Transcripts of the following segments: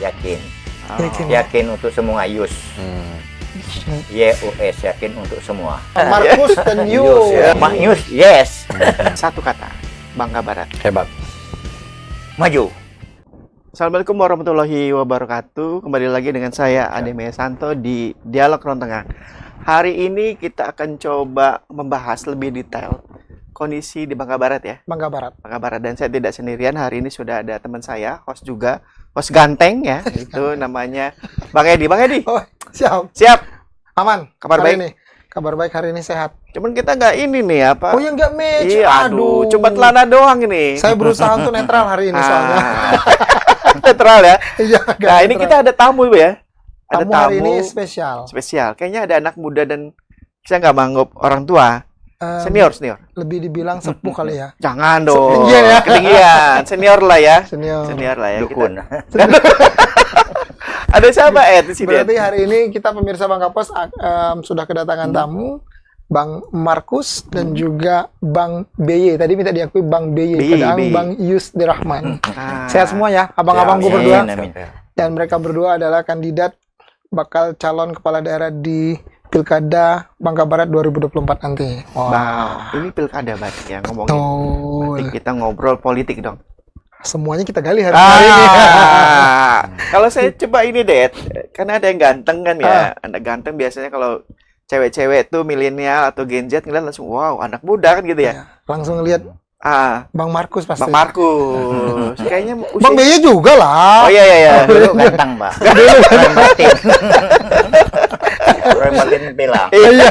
yakin. Yakin. Yakin untuk semua YUS. YUS, yakin untuk semua. Markus dan Yus, Yu. ya. Yus, yes. Satu kata, Bangka Barat. Hebat. Maju. Assalamualaikum warahmatullahi wabarakatuh. Kembali lagi dengan saya Ade Mesanto di Dialog Ruang Tengah. Hari ini kita akan coba membahas lebih detail kondisi di Bangka Barat ya. Bangka Barat. Bangka Barat, dan saya tidak sendirian. Hari ini sudah ada teman saya, host juga, host ganteng ya. Itu namanya Bang Edi. Bang Edi. Oh, siap. Siap. Aman. Kabar hari baik? Ini. Kabar baik hari ini sehat. Cuman kita nggak ini nih apa? Oh ya nggak match. Iya, aduh, cuma celana doang ini. Saya berusaha untuk netral hari ini soalnya. Netral ya. Iya. Nah, ini kita ada tamu ya. Ada tamu hari ini spesial. Spesial. Kayaknya ada anak muda dan saya nggak menganggap orang tua. Senior. Lebih dibilang sepuh kali ya. Jangan dong. Ketinggian ya. Ketinggian. Senior lah ya. Senior lah ya. Dukun. Ada siapa di sini? Berarti hari ini kita pemirsa Bangka Pos sudah kedatangan tamu Bang Markus dan juga Bang BY. Tadi minta diakui Bang BY. Padahal Bang Yus Dirahman. Sehat semua ya, abang-abang gue berdua. Dan mereka berdua adalah kandidat bakal calon kepala daerah di Pilkada Bangka Barat 2024 nanti. Wow. Ini pilkada banget ya ngomongin. Berarti kita ngobrol politik dong. Semuanya kita gali hari ini. Kalau saya coba ini deh, karena ada yang ganteng kan ya. Anak ganteng biasanya kalau cewek-cewek tuh milenial atau Gen Z ngeliat langsung wow, anak muda kan gitu ya. Langsung lihat Bang Markus pasti. Bang Markus. Kayaknya usia... Bang BY juga lah. Oh iya. Dulu ganteng, Pak. Dulu Roy Martin bilang. Iya.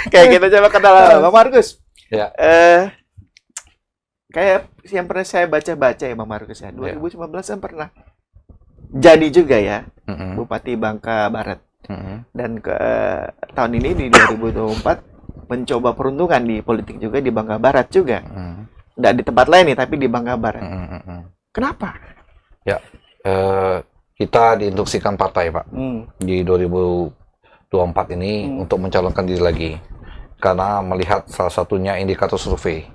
Kayak kita coba kenal Bang Markus. Ya. Kayak yang pernah saya baca-baca ya Bang Markus ya. 2019 kan pernah jadi juga ya Bupati Bangka Barat. Dan ke tahun ini di 2024 mencoba peruntungan di politik juga di Bangka Barat juga. Nggak di tempat lain nih, tapi di Bangka Barat. Kenapa? Ya, kita diinstruksikan partai, Pak, di 2024 ini untuk mencalonkan diri lagi. Karena melihat salah satunya indikator survei.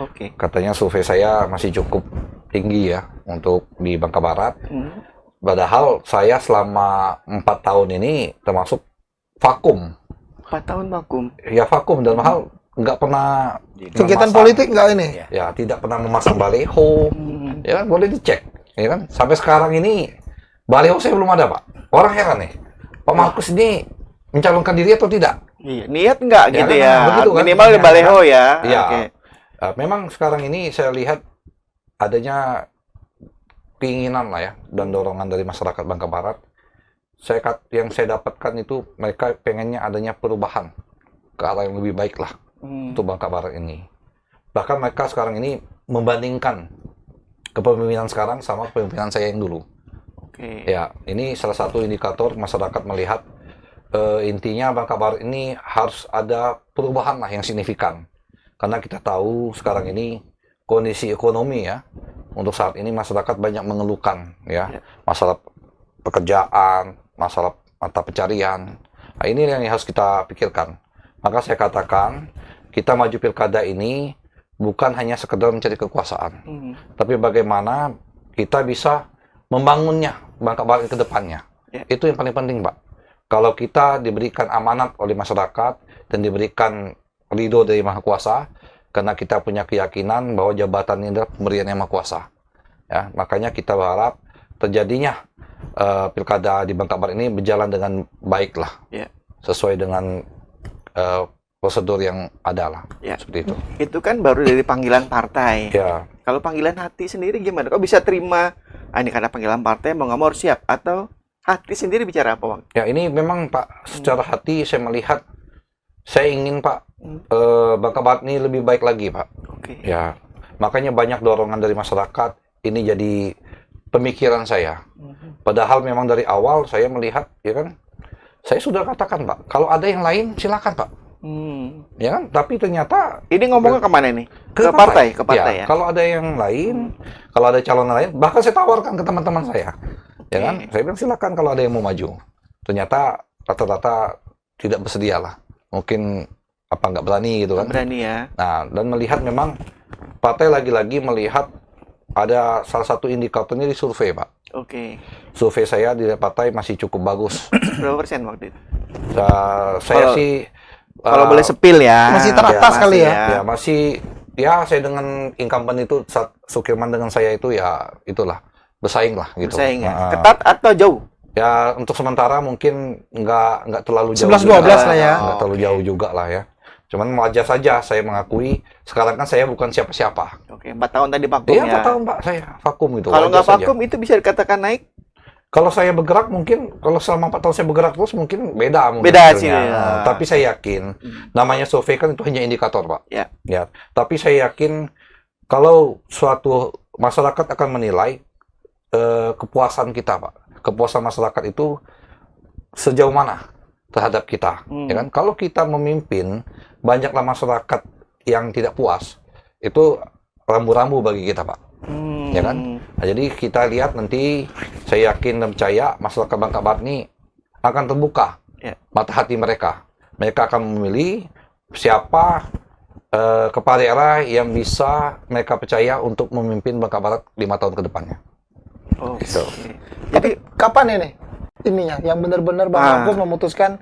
Oke. Katanya survei saya masih cukup tinggi ya untuk di Bangka Barat. Padahal saya selama 4 tahun ini termasuk vakum. 4 tahun vakum. Ya vakum dan mahal nggak pernah kegiatan politik nggak ini. Ya tidak pernah memasang baliho. Ya kan boleh dicek. Ya kan sampai sekarang ini baliho saya belum ada, Pak. Orang heran nih. Pak Markus ini mencalonkan diri atau tidak? Iya, niat nggak Ya gitu kan, ya. begitu kan? Minimal di baleho ya. Iya. Oke. Memang sekarang ini saya lihat adanya keinginan lah ya dan dorongan dari masyarakat Bangka Barat. Yang saya dapatkan itu mereka pengennya adanya perubahan ke arah yang lebih baik lah untuk Bangka Barat ini. Bahkan mereka sekarang ini membandingkan kepemimpinan sekarang sama kepemimpinan saya yang dulu. Oke. Ya, ini salah satu indikator masyarakat melihat intinya Bangka Barat ini harus ada perubahan lah yang signifikan. Karena kita tahu sekarang ini kondisi ekonomi ya, untuk saat ini masyarakat banyak mengeluhkan ya, masalah pekerjaan, masalah mata pencarian. Nah, ini yang harus kita pikirkan. Maka saya katakan, kita maju pilkada ini bukan hanya sekedar mencari kekuasaan, tapi bagaimana kita bisa membangunnya Bangka Barat ke depannya. Itu yang paling penting, Pak. Kalau kita diberikan amanat oleh masyarakat dan diberikan ridho dari Maha Kuasa, karena kita punya keyakinan bahwa jabatan ini adalah pemberian yang Maha Kuasa. Ya, makanya kita berharap terjadinya pilkada di Bangka Barat ini berjalan dengan baik lah, sesuai dengan prosedur yang ada lah, seperti itu. Itu kan baru dari panggilan partai. Ya. Kalau panggilan hati sendiri gimana? Kok bisa terima? Ini karena panggilan partai mau nggak mau harus siap, atau hati sendiri bicara apa, Bang? Ya, ini memang Pak, secara hati saya melihat, saya ingin Pak, Bangka Barat ini lebih baik lagi, Pak. Oke. Ya, makanya banyak dorongan dari masyarakat, ini jadi pemikiran saya. Padahal memang dari awal saya melihat, ya kan, saya sudah katakan Pak, kalau ada yang lain silakan Pak. Ya kan, tapi ternyata ini ngomongnya kemana nih? Ke partai ya. Kalau ada yang lain, kalau ada calon lain, bahkan saya tawarkan ke teman-teman saya. Ya kan, saya bilang silakan kalau ada yang mau maju. Ternyata rata-rata tidak bersedia lah. Mungkin apa nggak berani gitu kan? Berani ya. Nah, dan melihat memang partai lagi-lagi melihat ada salah satu indikatornya di survei, Pak. Oke. Survei saya di partai masih cukup bagus. Berapa persen waktu itu? Saya Kalau- sih Kalau boleh sepil ya. Masih teratas Ya, kali masih ya. ya masih ya saya dengan incumbent itu saat Sukirman dengan saya itu ya itulah bersaing lah gitu. Bersaing ya. Nah, Ketat atau jauh? ya untuk sementara mungkin nggak terlalu jauh 11-12 juga lah ya. nggak terlalu Oke. jauh juga lah ya. Cuman wajar saja saya mengakui sekarang kan saya bukan siapa-siapa. Oke, 4 tahun tadi vakum Iya, ya. 4 tahun Pak saya vakum gitu. Kalau wajar nggak saja. vakum itu bisa dikatakan naik? Kalau saya bergerak mungkin, kalau selama 4 tahun saya bergerak terus mungkin beda mungkin Beda hasilnya. hasilnya. Tapi saya yakin, namanya survei kan itu hanya indikator, Pak. Ya. Ya. Tapi saya yakin kalau suatu masyarakat akan menilai kepuasan kita, Pak. Kepuasan masyarakat itu sejauh mana terhadap kita, ya kan? Kalau kita memimpin, banyaklah masyarakat yang tidak puas, itu rambu-rambu bagi kita, Pak. Ya kan? Nah, jadi kita lihat nanti, saya yakin dan percaya masyarakat Bangka Barat ini akan terbuka Ya. mata hati mereka. Mereka akan memilih siapa kepala daerah yang bisa mereka percaya untuk memimpin Bangka Barat 5 tahun ke depannya. Oke. Gitu. Jadi Kapan ini ininya yang benar-benar Bang Ah. Markus memutuskan,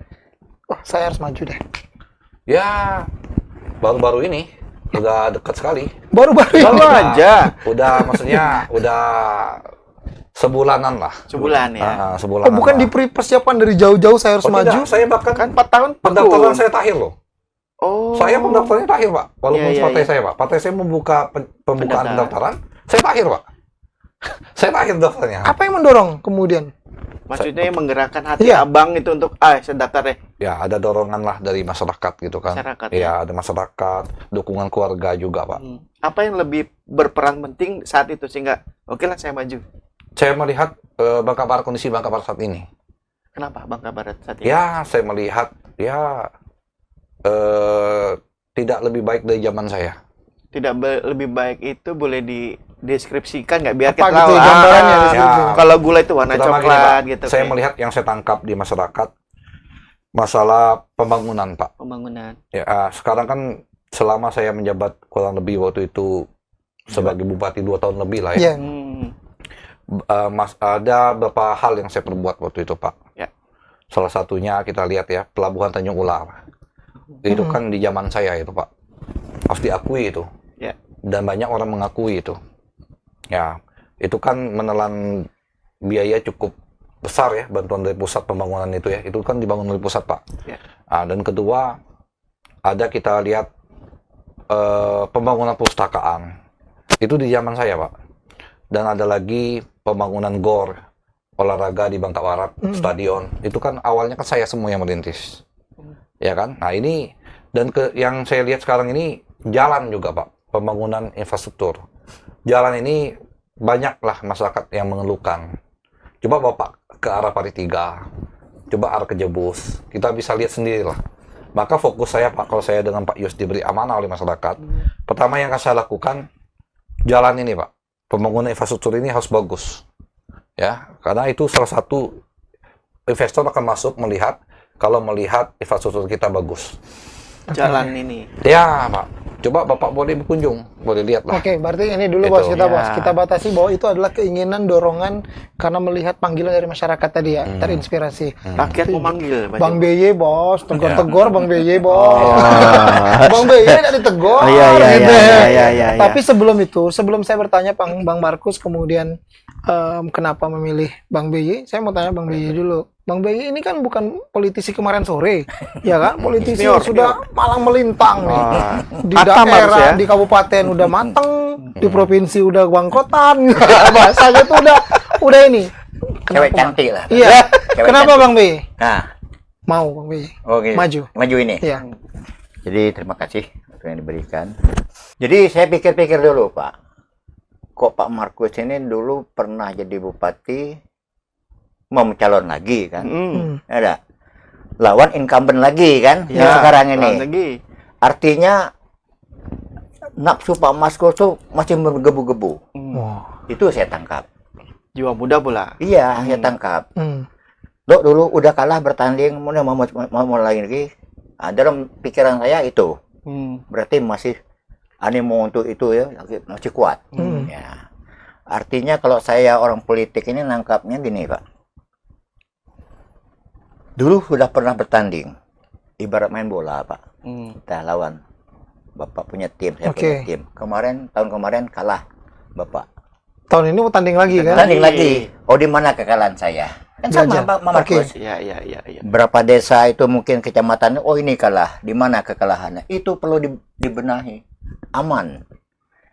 wah saya harus maju deh. Ya, baru-baru ini udah dekat sekali. Baru-baru ini. Baru aja. Udah maksudnya udah sebulanan lah. Sebulan ya. Sebulanan. Oh, bukan lah. dipersiapkan dari jauh-jauh saya harus Oh, maju. tidak. Saya bahkan Kan 4 tahun pendaftaran vakum. saya terakhir loh. Oh. Saya pendaftarannya terakhir, Pak. Walaupun Iya, partai iya. saya, Pak. Partai saya membuka pembukaan pendaftaran, saya terakhir, Pak. Saya terakhir daftarnya. Apa yang mendorong kemudian? Maksudnya menggerakkan hati Iya. abang itu untuk saya daftar deh. Ya, ada dorongan lah dari masyarakat gitu kan. Masyarakat, Iya, ya. ada masyarakat, dukungan keluarga juga, Pak. Apa yang lebih berperan penting saat itu sehingga oke lah saya maju. Saya melihat Bangka Barat, kondisi Bangka Barat saat ini. Kenapa Bangka Barat saat ini? Ya, saya melihat ya tidak lebih baik dari zaman saya. Tidak lebih baik itu boleh dideskripsikan nggak biar Apa kita gitu tahu. ya, gambarannya di situ? Kalau gula itu warna Pertama gini, coklat Pak, gitu. saya kayak melihat yang saya tangkap di masyarakat masalah pembangunan, Pak. pembangunan. Ya, sekarang kan selama saya menjabat kurang lebih waktu itu sebagai bupati 2 tahun lebih lah ya. Ya. Ada beberapa hal yang saya perbuat waktu itu, Pak. Ya. Salah satunya kita lihat ya, Pelabuhan Tanjung Ular. Itu kan di zaman saya itu, Pak. Harus diakui itu. Ya. Dan banyak orang mengakui itu. Ya, itu kan menelan biaya cukup besar ya, bantuan dari pusat pembangunan itu ya. Itu kan dibangun dari pusat, Pak. Ya. Dan kedua, ada kita lihat pembangunan perpustakaan. Itu di zaman saya, Pak. Dan ada lagi pembangunan GOR, olahraga di Bangka Barat, stadion. Itu kan awalnya kan saya semua yang merintis. Ya kan? Nah ini, dan yang saya lihat sekarang ini, jalan juga, Pak. Pembangunan infrastruktur. Jalan ini banyaklah masyarakat yang mengeluhkan. Coba Bapak ke arah Paritiga, coba arah ke Jebus. Kita bisa lihat sendirilah. Maka fokus saya, Pak, kalau saya dengan Pak Yus diberi amanah oleh masyarakat, pertama yang akan saya lakukan, jalan ini, Pak. Pembangunan infrastruktur ini harus bagus. Ya, karena itu salah satu investor akan masuk melihat kalau melihat infrastruktur kita bagus. Jalan ini. Ya, Pak. Coba Bapak boleh berkunjung, boleh lihat lah. Oke, berarti ini dulu Itu. bos kita Ya. bos. Kita batasi bahwa itu adalah keinginan, dorongan karena melihat panggilan dari masyarakat tadi ya, terinspirasi. Rakyat memanggil. Pak. Bang BY bos, tegur-tegur Bang BY bos. Oh. Bang BY tidak ditegur. Oh, iya, iya, gitu. iya, iya, iya. Tapi sebelum itu, sebelum saya bertanya Bang Markus kemudian kenapa memilih Bang BY, saya mau tanya Bang BY dulu. Bang BY ini kan bukan politisi kemarin sore, ya kan? Politisi yang sudah malang melintang nih. Di Hatam harus daerah, ya. di kabupaten udah mateng, di provinsi udah bangkotan. Bahasanya tuh udah ini. Cewek Kenapa, cantik lah. Iya. Cewek Kenapa cantik. Bang BY? Nah, Mau Bang BY. oke. Maju. Maju ini. Iya. Jadi terima kasih untuk yang diberikan. Jadi saya pikir-pikir dulu, Pak. Kok Pak Markus ini dulu pernah jadi bupati, mau mencalon lagi kan? Ada. Lawan incumbent lagi kan? Ya, Yang sekarang ini. lawan lagi. Artinya nafsu Pak Markus tuh masih menggebu-gebu. Itu saya tangkap. Jiwa muda pula. Iya, saya tangkap. Dok dulu udah kalah bertanding, mau lagi. Dalam pikiran saya itu berarti masih animo untuk itu ya masih kuat. Ya. Artinya kalau saya orang politik ini nangkapnya gini, Pak. Dulu sudah pernah bertanding. Ibarat main bola, Pak. Kita lawan. Bapak punya tim, saya punya tim. Tahun kemarin kalah, Bapak. Tahun ini mau tanding lagi kan? Tanding lagi. Oh, di mana kekalahan saya? Kan sama Pak Markus. Iya. Berapa desa itu mungkin kecamatan, oh ini kalah. Di mana kekalahannya? Itu perlu dibenahi. Aman.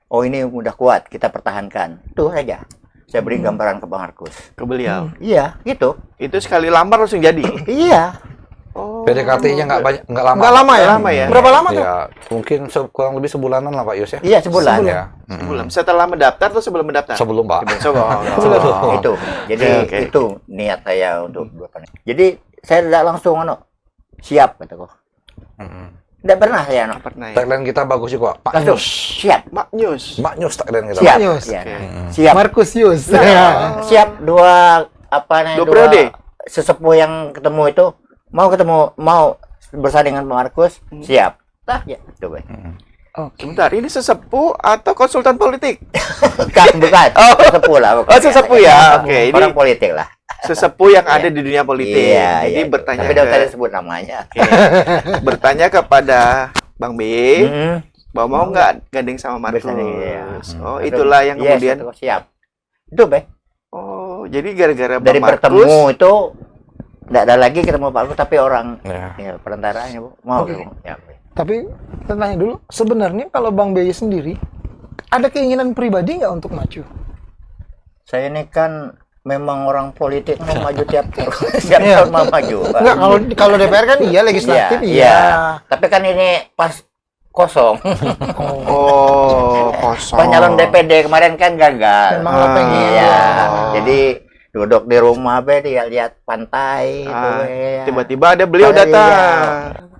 Oh ini udah kuat, kita pertahankan. Itu saja. Saya beri gambaran ke Bang Markus. Ke beliau. Iya, gitu. Itu sekali lamar langsung jadi. Iya. Oh. PDKT-nya nggak lama. Nggak lama ya? Lama ya? Berapa lama tuh? Ya, mungkin kurang lebih sebulanan lah Pak Yus ya. Iya, sebulan. Ya. Sebelum. Setelah mendaftar atau sebelum mendaftar? Sebelum Pak. Itu. Jadi itu niat saya untuk berapa. Jadi saya tidak langsung siap kataku. Tidak pernah saya Pernah ya? Tagline kita bagus juga Pak. langsung Nyus. siap. Mak News. Mak Nyus tagline kita. Siap. Yus. Iya. Oke. Siap. Markus Yus. Siap dua Dua periode? sesepuh yang ketemu itu mau bersanding dengan Pak Markus, siap. Ya, coba. Sebentar, ini sesepuh atau konsultan politik? Bukan. Sesepuh lah. Oh, sesepuh ya. Oke, ini orang politik lah. sesepuh yang ada di dunia politik. Iya, Jadi iya. bertanya Tapi tidak usah disebut namanya. bertanya kepada Bang B bahwa mau nggak gandeng sama Markus. Bersanding, iya. Oh, itulah yang Yes, kemudian. itu siap. Itu, Be. Oh, jadi gara-gara Dari Bang bertemu Markus. itu tidak ada lagi ketemu Pak Markus, tapi orang Ya. perantaranya, Bu. Mau Oke. Bu. Ya. Tapi kita tanya dulu, sebenarnya kalau Bang BY sendiri ada keinginan pribadi nggak untuk maju? Saya ini kan memang orang politik mau maju tiap tahun mau maju. Pak. Enggak, kalau DPR kan iya, legislatif Iya, iya. iya. Tapi kan ini pas kosong. Oh, kosong. Pas nyalon DPD kemarin kan gagal. Memang nggak pengen. Iya. Jadi duduk di rumah be lihat pantai itu be. Tiba-tiba ada beliau Iya. datang.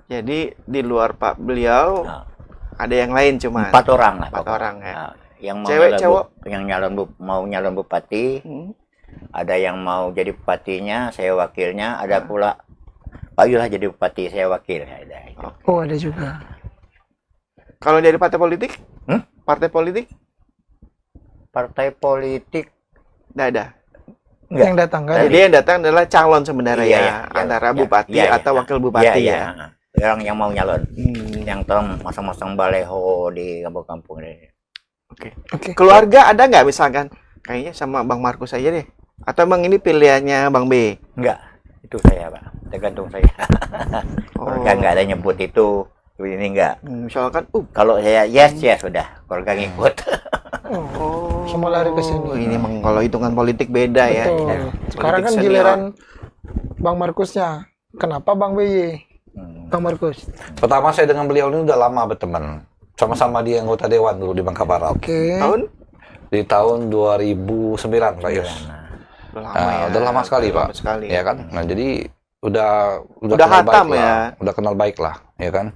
Jadi di luar Pak beliau Nah, ada yang lain cuman 4 orang lah. 4 pokoknya. orang ya. Nah, yang mau Cewek, nyalon cowok? yang mau nyalon bupati, Hmm. ada yang mau jadi bupatinya, saya wakilnya, ada pula Pak Yus jadi bupati, saya wakil. Ada itu. Oh, ada juga. Kalau dari partai politik? Partai politik? Partai politik Nggak ada. enggak. Yang datang kan? Jadi yang datang adalah calon sebenarnya Iya, ya, iya, antara iya, bupati iya, atau iya. wakil bupati Iya, ya. iya. Orang yang mau nyalon, yang tolong masang-masang baleho di kampung-kampung ini. Oke. Oke. Keluarga ada nggak misalkan? Kayaknya sama Bang Markus aja deh. Atau Bang ini pilihannya Bang B? Enggak, itu saya Pak, tergantung saya. Oh. Keluarga enggak ada nyebut itu, ini enggak. Misalkan, Kalau saya yes sudah, keluarga ngikut. oh, Semua lari ke sini. Ini memang kalau hitungan politik beda ya. Betul. Ya. Sekarang kan Politik giliran Bang Markusnya. Kenapa Bang BY? Bang Markus. Pertama saya dengan beliau ini udah lama berteman. Sama-sama dia anggota dewan dulu di Bangka Barat. Oke. Tahun? Di tahun 2009 Pak Yus. Udah lama Nah, ya. udah lama sekali Udah Pak. lama sekali. Ya kan? Nah, jadi udah Udah kenal hatam baik ya. lah. Udah kenal baik lah, ya kan?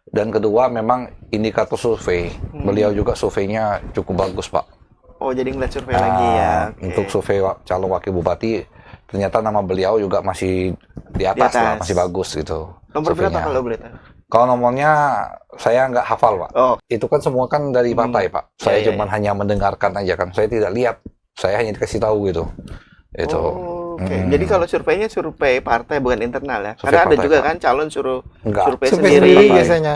Dan kedua memang indikator survei. Beliau juga surveinya cukup bagus, Pak. Oh, jadi ngeliat survei lagi ya. Oke. Untuk survei calon wakil bupati, ternyata nama beliau juga masih di atas, Di atas. lah, masih bagus gitu. Nomor berapa surveinya. kalau boleh tahu? Kalau nomornya saya nggak hafal, Pak. Oh, Itu kan semua kan dari partai, Pak. Saya iya, cuma hanya mendengarkan aja kan. Saya tidak lihat. Saya hanya dikasih tahu gitu. Itu. Oh, oke. Jadi kalau surveinya survei partai bukan internal ya? Survei Karena ada partai, juga Pak. kan calon suruh Enggak. survei Survei sendiri. sendiri Partai. biasanya.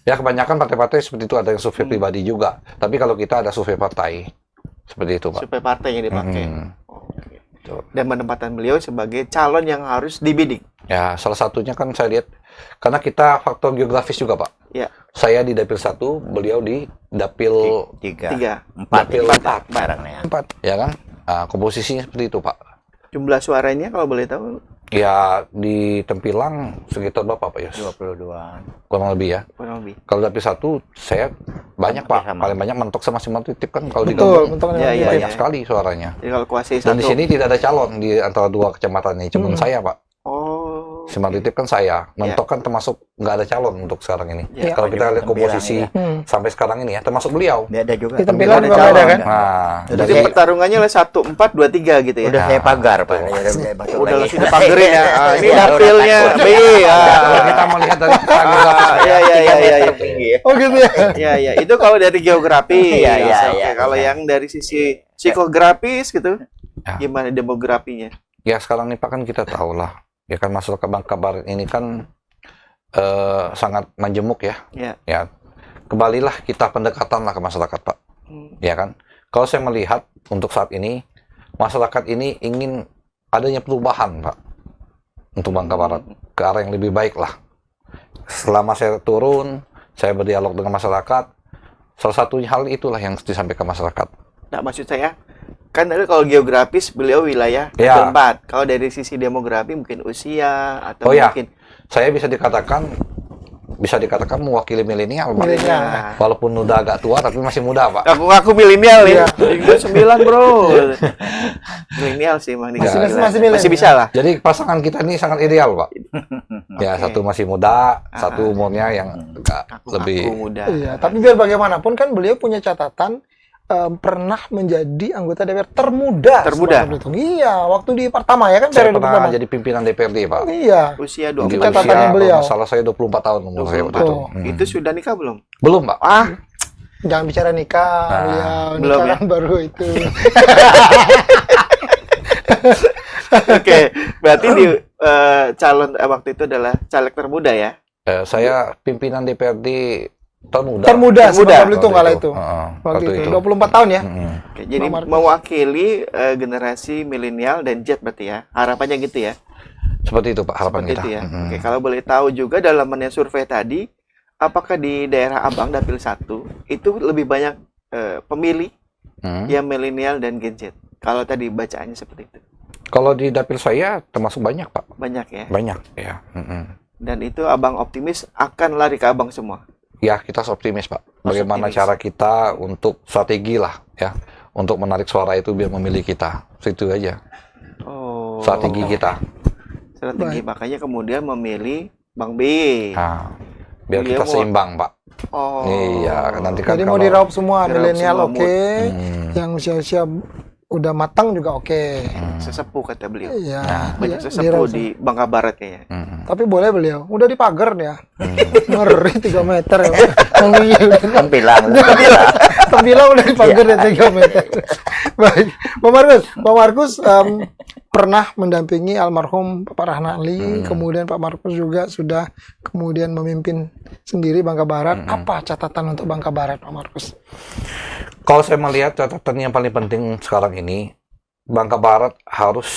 Ya kebanyakan partai-partai seperti itu, ada yang survei pribadi juga. Tapi kalau kita ada survei partai. Seperti itu, Pak. Survei partai yang dipakai. Hmm. Oke. Tuh. Dan menempatkan beliau sebagai calon yang harus dibidik. Ya, salah satunya kan saya lihat karena kita faktor geografis juga, Pak. Ya. Saya di dapil 1, beliau di dapil 3. 4 Dapil empat sekarang ya. 4. ya kan? Nah, komposisinya seperti itu, Pak. Jumlah suaranya kalau boleh tahu Ya, di Tempilang sekitar berapa, Pak Yus? 22-an. Kurang lebih ya. kurang lebih. Kalau dapil 1 saya banyak, Pak. Sama. Paling banyak mentok sama Simatutip kan kalau Betul, digabung. mentoknya. Iya, iya, Banyak iya. sekali suaranya. Jadi kalau kuasai Dan di satu. sini tidak ada calon di antara dua kecamatan ini, cuma saya, Pak. Oh. Simpang titip kan saya. Mentok kan termasuk nggak ada calon untuk sekarang ini. Ya. Kalau kita lihat komposisi sampai sekarang ini ya, termasuk beliau. Dia ada juga. Di tampilan juga calon. ada kan? Nah, Jadi pertarungannya lah 1, 4, 2, 3 gitu ya. Udah saya pagar, Pak. Udah lah sudah pagerin ya. Ini dapilnya B ya. kalau kita melihat dari Iya. Oh gitu ya. Ya. Itu kalau dari geografi. Iya, iya, Oke, iya. kalau yang dari sisi psikografis gitu, Ya. gimana demografinya? ya sekarang nih Pak kan kita tahu lah. Ya kan masyarakat Bangka Barat ini kan sangat majemuk ya. Ya. Ya. Kembalilah kita pendekatan lah ke masyarakat Pak. Ya kan? Kalau saya melihat untuk saat ini masyarakat ini ingin adanya perubahan Pak untuk Bangka Barat ke arah yang lebih baik lah. Selama saya turun, saya berdialog dengan masyarakat, salah satu hal itulah yang disampaikan masyarakat. Nah, maksud saya kan tadi kalau geografis beliau wilayah Ya. keempat. Kalau dari sisi demografi mungkin usia atau Oh ya, mungkin saya bisa dikatakan mewakili milenial Pak. Milenial. Walaupun udah agak tua tapi masih muda Pak. Aku milenial ya. 9 bro. Milenial sih Mang. Masih milenial. Masih bisa lah. Jadi pasangan kita ini sangat ideal Pak. Ya Oke. satu masih muda, satu umurnya yang agak Aku lebih. muda. Iya, tapi biar bagaimanapun kan beliau punya catatan pernah menjadi anggota DPR termuda. Termuda? Sebangka Belitung. Iya, waktu di pertama ya kan Saya periode pernah pertama. jadi pimpinan DPRD Pak. Iya. Usia Di 24 catatannya usia, beliau. kalau nggak salah saya 24 tahun umur saya waktu itu. Oh. Itu sudah nikah belum? Belum Pak. Jangan bicara nikah, Nah, beliau belum nikah ya? kan baru itu. Oke, berarti di calon waktu itu adalah caleg termuda ya? Saya pimpinan DPRD termuda. Termuda Sebangka Belitung Waktu kala itu. itu. Heeh, Waktu itu 24 tahun ya. Oke, jadi Bang Markus. mewakili generasi milenial dan Z berarti ya? Harapannya gitu ya? Seperti itu Pak harapan Seperti kita. itu ya. Oke, kalau boleh tahu juga dalam survei tadi, apakah di daerah Abang Dapil 1 itu lebih banyak pemilih yang milenial dan Gen Z? Kalau tadi bacaannya seperti itu. Kalau di dapil saya termasuk banyak Pak. Banyak ya. Banyak ya. Dan itu Abang optimis akan lari ke Abang semua. Ya kita optimis Pak. Bagaimana Optimis. cara kita untuk strategi lah ya. Untuk menarik suara itu biar memilih kita. Itu aja. Oh. Strategi kita. Strategi makanya kemudian memilih Bang B. Nah, biar Dia kita mau- seimbang Pak. Oh. Iya, nanti kan Jadi mau kalau- diraup semua, diraup milenial semua, oke, yang usia-usia udah matang juga oke. Sesepuh kata beliau. Iya. Banyak iya, sesepuh diraup di Bangka Barat kayaknya. Tapi boleh beliau. Udah dipagar dia. Ngeri 3 meter ya. Kan bilang. Tembilang udah dipagar dia 3 meter. Baik. Pak Markus pernah mendampingi almarhum Pak Rahnali, kemudian Pak Markus juga sudah kemudian memimpin sendiri Bangka Barat. Apa catatan untuk Bangka Barat, Pak Markus? Kalau saya melihat catatan yang paling penting sekarang ini, Bangka Barat harus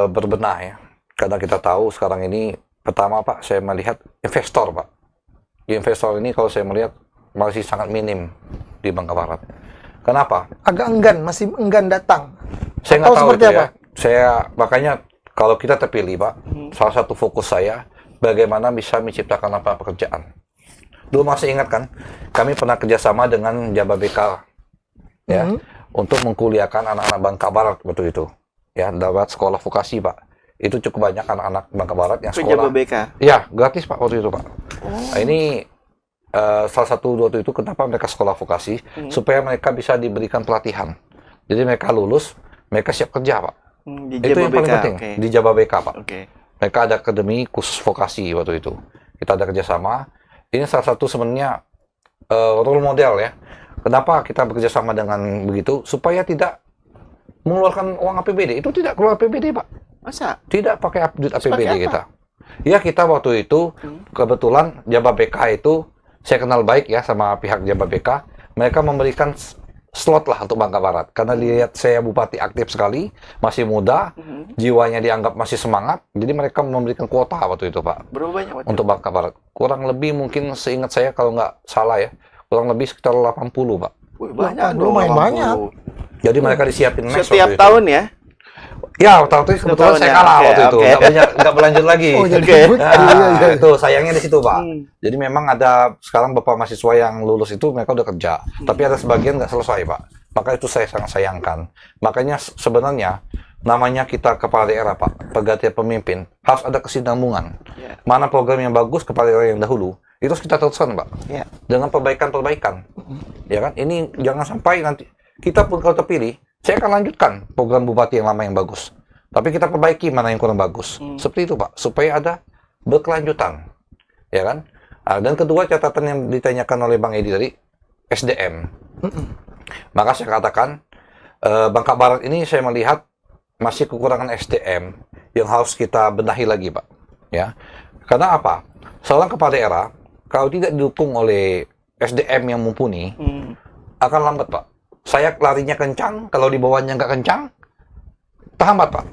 berbenah ya. Karena kita tahu sekarang ini, pertama Pak, saya melihat investor Pak. Investor ini kalau saya melihat masih sangat minim di Bangka Barat. Kenapa? Agak enggan, masih enggan datang. Saya Atau nggak tahu seperti itu apa? ya. Saya makanya kalau kita terpilih Pak, salah satu fokus saya bagaimana bisa menciptakan lapangan pekerjaan. Dulu masih ingat kan, kami pernah kerjasama dengan Jababeka ya untuk mengkuliahkan anak-anak Bangka Barat waktu itu ya lewat sekolah vokasi Pak. Itu cukup banyak anak-anak Bangka Barat yang Itu sekolah. Jababeka. Iya, gratis Pak waktu itu Pak. Nah, ini salah satu waktu itu kenapa mereka sekolah vokasi supaya mereka bisa diberikan pelatihan. Jadi mereka lulus, mereka siap kerja Pak. Di Itu yang paling Jababeka, penting oke. di Jababeka Pak. Oke. Mereka ada akademi khusus vokasi waktu itu. Kita ada kerjasama. Ini salah satu sebenarnya role model ya. Kenapa kita bekerja sama dengan begitu? Supaya tidak mengeluarkan uang APBD. Itu tidak keluar APBD Pak. Masa? Tidak pakai duit Terus pakai APBD apa? kita. Ya kita waktu itu kebetulan Jababeka itu saya kenal baik ya sama pihak Jababeka. Mereka memberikan slot lah untuk Bangka Barat. Karena lihat saya bupati aktif sekali, masih muda, jiwanya dianggap masih semangat. Jadi mereka memberikan kuota waktu itu Pak. Berapa banyak waktu? Untuk Bangka Barat. Kurang lebih mungkin seingat saya kalau nggak salah ya, kurang lebih sekitar 80 Pak. Wih, banyak dong. Lumayan 80. banyak. Jadi mereka disiapin mes Setiap waktu itu. tahun ya? Ya, waktu itu kebetulan tahun saya ya. kalah Oke, waktu itu. oke. Nggak berlanjut lagi. Oh, jadi Oke. ribut. Nah, Iya, iya. itu sayangnya di situ Pak. Hmm. Jadi memang ada sekarang beberapa mahasiswa yang lulus itu mereka udah kerja, tapi ada sebagian nggak selesai Pak. Maka itu saya sangat sayangkan. Makanya sebenarnya namanya kita kepala daerah, Pak, pergantian pemimpin, harus ada kesinambungan. Ya. Mana program yang bagus kepala daerah yang dahulu, itu harus kita teruskan, Pak. Ya. Dengan perbaikan-perbaikan. Ya kan? Ini jangan sampai nanti kita pun kalau terpilih, saya akan lanjutkan program bupati yang lama yang bagus. Tapi kita perbaiki mana yang kurang bagus. Seperti itu, Pak, supaya ada berkelanjutan. Ya kan? Dan kedua, catatan yang ditanyakan oleh Bang Edi tadi, SDM. Maka saya katakan, Bangka Barat ini saya melihat masih kekurangan SDM yang harus kita benahi lagi, Pak. Ya, karena apa? Seorang kepala daerah kalau tidak didukung oleh SDM yang mumpuni, akan lambat, Pak. Saya larinya kencang, kalau di bawahnya nggak kencang, terhambat, Pak.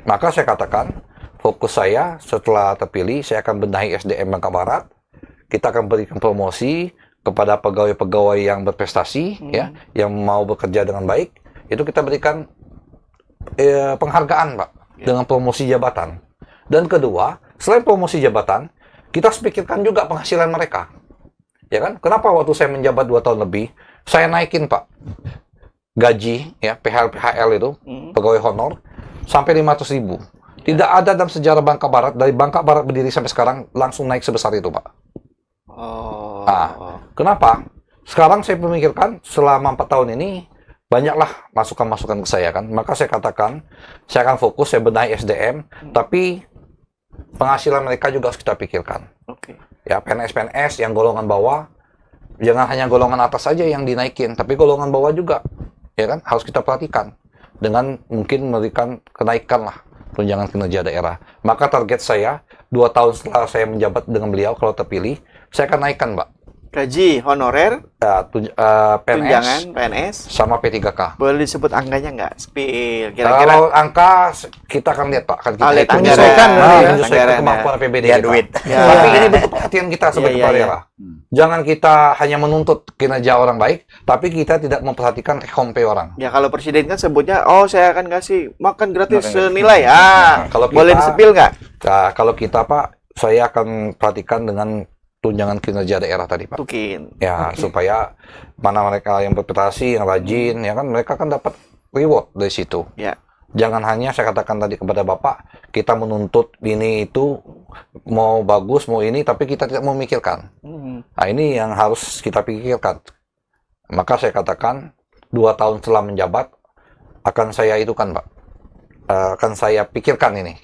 Maka saya katakan, fokus saya setelah terpilih, saya akan benahi SDM Bangka Barat. Kita akan berikan promosi kepada pegawai-pegawai yang berprestasi, ya, yang mau bekerja dengan baik. Itu kita berikan penghargaan, Pak, dengan promosi jabatan. Dan kedua, selain promosi jabatan, kita harus pikirkan juga penghasilan mereka. Ya kan? Kenapa waktu saya menjabat 2 tahun lebih, saya naikin, Pak, gaji, ya, PHL itu, pegawai honor, sampai 500.000. Tidak ada dalam sejarah Bangka Barat, dari Bangka Barat berdiri sampai sekarang, langsung naik sebesar itu, Pak. Kenapa? Sekarang saya memikirkan, selama 4 tahun ini, banyaklah masukan-masukan ke saya kan. Maka saya katakan, saya akan fokus, saya benahi SDM, tapi penghasilan mereka juga harus kita pikirkan. Ya, PNS-PNS yang golongan bawah, jangan hanya golongan atas saja yang dinaikin, tapi golongan bawah juga, ya kan, harus kita perhatikan. Dengan mungkin memberikan kenaikan lah, tunjangan kinerja daerah. Maka target saya, 2 tahun setelah saya menjabat dengan beliau, kalau terpilih, saya akan naikkan, Mbak. Gaji honorer, PNS, tunjangan PNS, sama P3K. boleh disebut angkanya nggak? Spill, kira-kira. Kalau angka kita akan lihat, Pak, kan kita lihat hitung. anggaran. Menyesuaikan Anggaran, kemampuan APBD Ya, kita. duit. Ya. Tapi ini bentuk perhatian kita sebagai Iya, kepala iya, daerah. Jangan kita hanya menuntut kinerja orang baik, tapi kita tidak memperhatikan homepay orang. Ya kalau presiden kan sebutnya, oh saya akan kasih makan gratis Makan gratis. senilai. Kalau Boleh kita- disepil nggak? Nah, kalau kita, Pak, saya akan perhatikan dengan tunjangan kinerja daerah tadi, Pak. Tukin. Ya, supaya mana mereka yang berprestasi, yang rajin, ya kan, mereka kan dapat reward dari situ. Ya. Jangan hanya saya katakan tadi kepada Bapak, kita menuntut ini itu, mau bagus, mau ini, tapi kita tidak memikirkan. Nah, ini yang harus kita pikirkan. Maka saya katakan, 2 tahun setelah menjabat, akan saya itu kan, Pak. Akan saya pikirkan ini.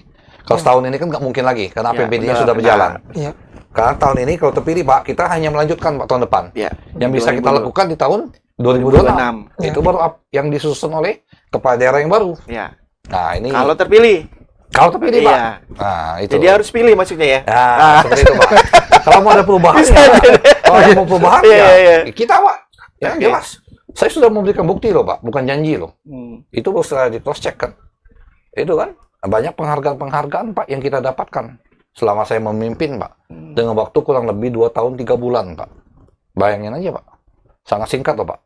Kalau setahun ini kan nggak mungkin lagi, karena Ya, APBD-nya benar, sudah benar. berjalan. Iya. Karena tahun ini kalau terpilih, Pak, kita hanya melanjutkan, Pak, tahun depan. Ya. Yang bisa kita 2000. lakukan di tahun 2026. 2026. Itu baru yang disusun oleh kepala daerah yang baru. Ya. Nah, ini Kalau terpilih. kalau terpilih, Pak. Iya. Nah, itu. Jadi harus pilih maksudnya ya. Ya, seperti itu, Pak. Kalau mau ada perubahan, ya. Kalau ada mau perubahan, Iya, ya. iya. Kita, Pak. Ya, Oke. jelas. Saya sudah memberikan bukti loh, Pak. Bukan janji loh. Itu harus di cross check kan. Itu kan. Banyak penghargaan-penghargaan, Pak, yang kita dapatkan selama saya memimpin, Pak. Dengan waktu kurang lebih 2 tahun 3 bulan, Pak. Bayangin aja, Pak. Sangat singkat loh, Pak.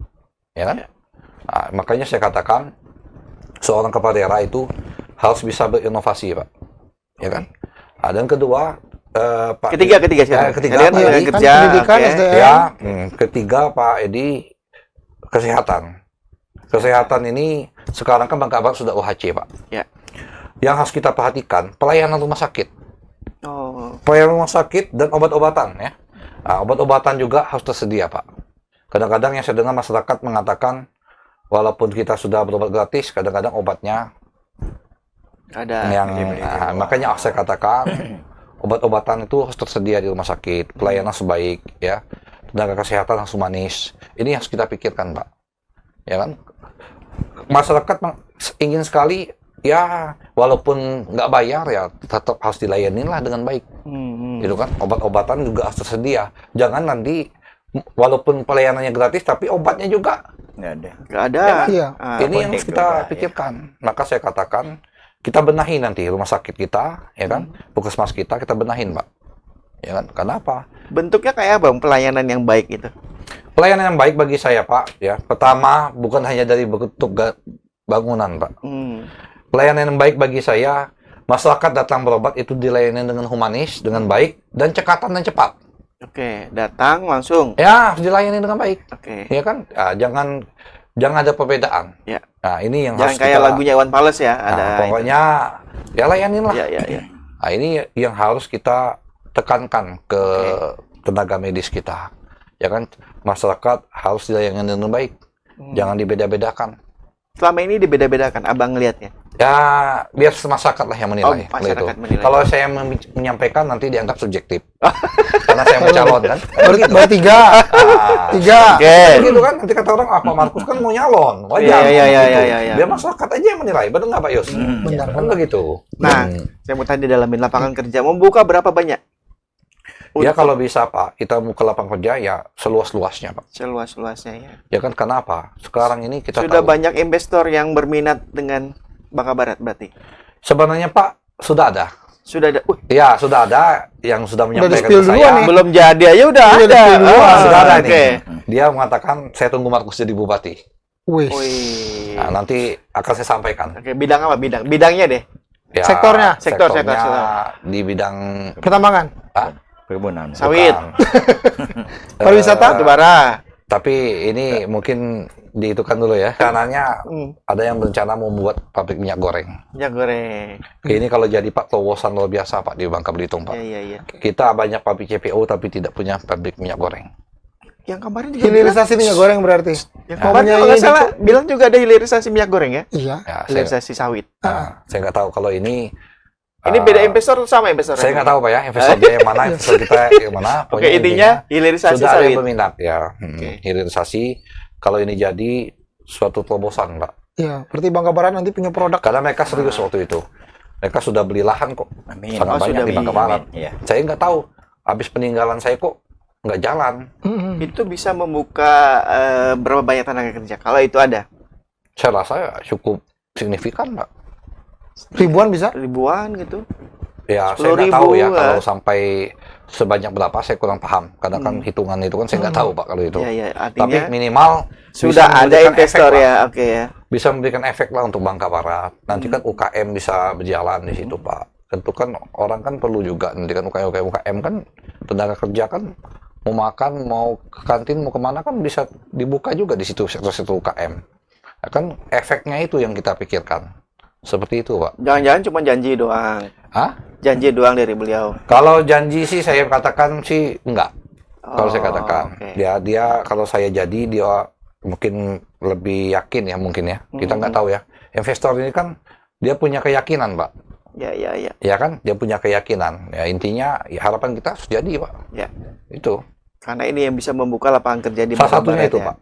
Ya kan? Nah, makanya saya katakan, seorang kepala daerah itu harus bisa berinovasi, Pak. Ya kan? Nah, dan kedua, Pak. Ketiga sekarang. Ketiga, Kalian Pak tenaga Edi. kerja. Pendidikan, oke. SDM. Ya, ketiga, Pak Edi, kesehatan. Kesehatan ini sekarang kan Bangka Barat sudah OHC, Pak. Ya. Yang harus kita perhatikan, pelayanan rumah sakit. Oh. Pelayanan rumah sakit dan obat-obatan, ya. Nah, obat-obatan juga harus tersedia, Pak. Kadang-kadang yang saya dengar masyarakat mengatakan, walaupun kita sudah berobat gratis, kadang-kadang obatnya Ada. yang makanya saya katakan obat-obatan itu harus tersedia di rumah sakit, pelayanan sebaik, ya, tenaga kesehatan harus humanis. Ini harus kita pikirkan, Pak. Ya kan? Masyarakat ingin sekali, ya, walaupun nggak bayar, ya tetap harus dilayani lah dengan baik. Itu kan, obat-obatan juga harus tersedia. Jangan nanti walaupun pelayanannya gratis, tapi obatnya juga Nggak ada. Nggak ada. Iya. ini yang harus kita pikirkan. Maka saya katakan, kita benahi nanti rumah sakit kita, ya kan, puskesmas kita benahin, Pak. Ya kan, kenapa? Bentuknya kayak apa, Bang, pelayanan yang baik itu? Pelayanan yang baik bagi saya, Pak, ya, pertama bukan hanya dari bentuk bangunan, Pak. Pelayanan yang baik bagi saya, masyarakat datang berobat itu dilayani dengan humanis, dengan baik, dan cekatan dan cepat. Oke, datang langsung. Ya, harus dilayani dengan baik. Oke. Ya kan, jangan jangan ada perbedaan. Ya. Nah, ini yang Jangan harus kayak kita, lagunya Iwan Fals ya, ada pokoknya ya layanin lah. Ya, ya, ya. Nah, ini yang harus kita tekankan ke tenaga medis kita. Ya kan, masyarakat harus dilayani dengan baik. Jangan dibeda-bedakan. Selama ini dibeda-bedakan, abang ngelihatnya. Ya, biar masyarakat lah yang menilai. Oh, masyarakat itu. menilai. Kalau saya menyampaikan nanti dianggap subjektif. Karena saya mencalon kan. Baru tiga. Tiga. Kan gitu kan, nanti kata orang, Pak Markus kan mau nyalon. Wajar. Iya. Biar masyarakat aja yang menilai. Benar nggak Pak Yus? Benar. Kan begitu. Nah, saya mau tanya dalamin lapangan kerja. Membuka berapa banyak? Ya kalau bisa Pak, kita buka lapangan kerja ya seluas-luasnya Pak. Seluas-luasnya ya. Ya kan kenapa? Sekarang ini kita Sudah tahu. banyak investor yang berminat dengan Bangka Barat berarti? Sebenarnya Pak, sudah ada. Sudah ada. Ya, sudah ada yang sudah menyampaikan di-spill ke duluan saya. nih. Belum jadi aja udah Udah ada. di-spill duluan. Sudah ada Oke. nih. Dia mengatakan saya tunggu Markus jadi bupati. Wih. Wih. Nah, nanti akan saya sampaikan. Oke, bidang apa? Bidangnya deh. Ya, Sektornya? sektornya Sektor. di bidang Pertambangan. Perkebunan. Sawit. Pariwisata. Batu bara. Tapi ini mungkin dihitungkan dulu ya. Kanannya ada yang berencana membuat pabrik minyak goreng. Minyak goreng. Ini kalau jadi Pak, terobosan luar biasa Pak di Bangka Belitung Pak. Iya. Kita banyak pabrik CPO tapi tidak punya pabrik minyak goreng. Yang kemarin juga bilang, Hilirisasi minyak goreng berarti. yang kemarin kalau nggak salah bilang juga ada hilirisasi minyak goreng ya? Iya. Ya, saya, Hilirisasi sawit. saya nggak tahu kalau ini. Ini beda investor sama investor. Saya nggak tahu Pak ya, investor dia yang mana, investor kita yang mana. Oke, Pokoknya intinya hilirisasi sudah ada sawit. yang berminat ya. Oke. Hilirisasi, kalau ini jadi suatu terobosan Pak. Iya. Berarti Bangka Barat nanti punya produk. Karena mereka serius waktu itu. Mereka sudah beli lahan kok. Amin. Sangat Oh, banyak sudah di beli. Bangka Barat. Iya. Saya nggak tahu. Habis peninggalan saya kok nggak jalan. Itu bisa membuka berapa banyak tenaga kerja kalau itu ada? Saya rasa ya cukup signifikan Pak. Ribuan bisa. Ribuan gitu. Ya, saya nggak 10.000, tahu ya ya. kalau sampai sebanyak berapa, saya kurang paham. Karena kan hitungan itu kan saya nggak tahu Pak kalau itu. Iya, Tapi artinya minimal sudah bisa ada memberikan investor efek lah. ya. Oke ya. Bisa memberikan efek lah untuk Bangka Barat. Nanti kan UKM bisa berjalan di situ Pak. Tentu kan orang kan perlu juga. Nanti kan UKM kan tenaga kerja kan mau makan, mau ke kantin, mau kemana kan bisa dibuka juga di situ sektor-sektor UKM. Nah, kan efeknya itu yang kita pikirkan. Seperti itu Pak. Jangan-jangan cuma janji doang. Hah? Janji doang dari beliau. Kalau janji sih saya katakan sih enggak. Kalau saya Oh, katakan oke. dia kalau saya jadi dia mungkin lebih yakin ya mungkin ya. Kita nggak tahu ya. Investor ini kan dia punya keyakinan Pak. Ya. Ya kan, dia punya keyakinan. Ya intinya ya harapan kita harus jadi Pak. Ya. Itu. Karena ini yang bisa membuka lapangan kerja di Salah Bangka satunya Barat itu ya. Pak.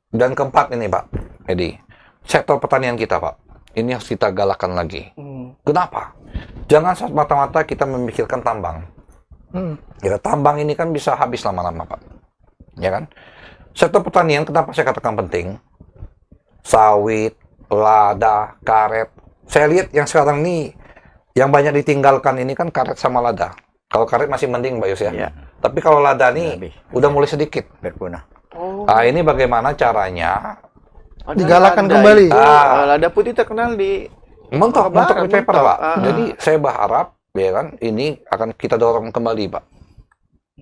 Dan keempat ini Pak, Edi, sektor pertanian kita Pak. Ini harus kita galakan lagi. Kenapa? Jangan semata-mata kita memikirkan tambang. Ya, tambang ini kan bisa habis lama-lama Pak. Ya kan? Sektor pertanian kenapa saya katakan penting? Sawit, lada, karet. Saya lihat yang sekarang ini yang banyak ditinggalkan ini kan karet sama lada. Kalau karet masih mending Mbak Yus ya. Iya. Tapi kalau lada nih Habis. udah mulai sedikit. Berpunah. Nah, ini bagaimana caranya? Digalakan lada kembali. itu, lada putih terkenal di Mentok Barat, di paper mentok. Pak. Jadi saya berharap ya kan ini akan kita dorong kembali Pak.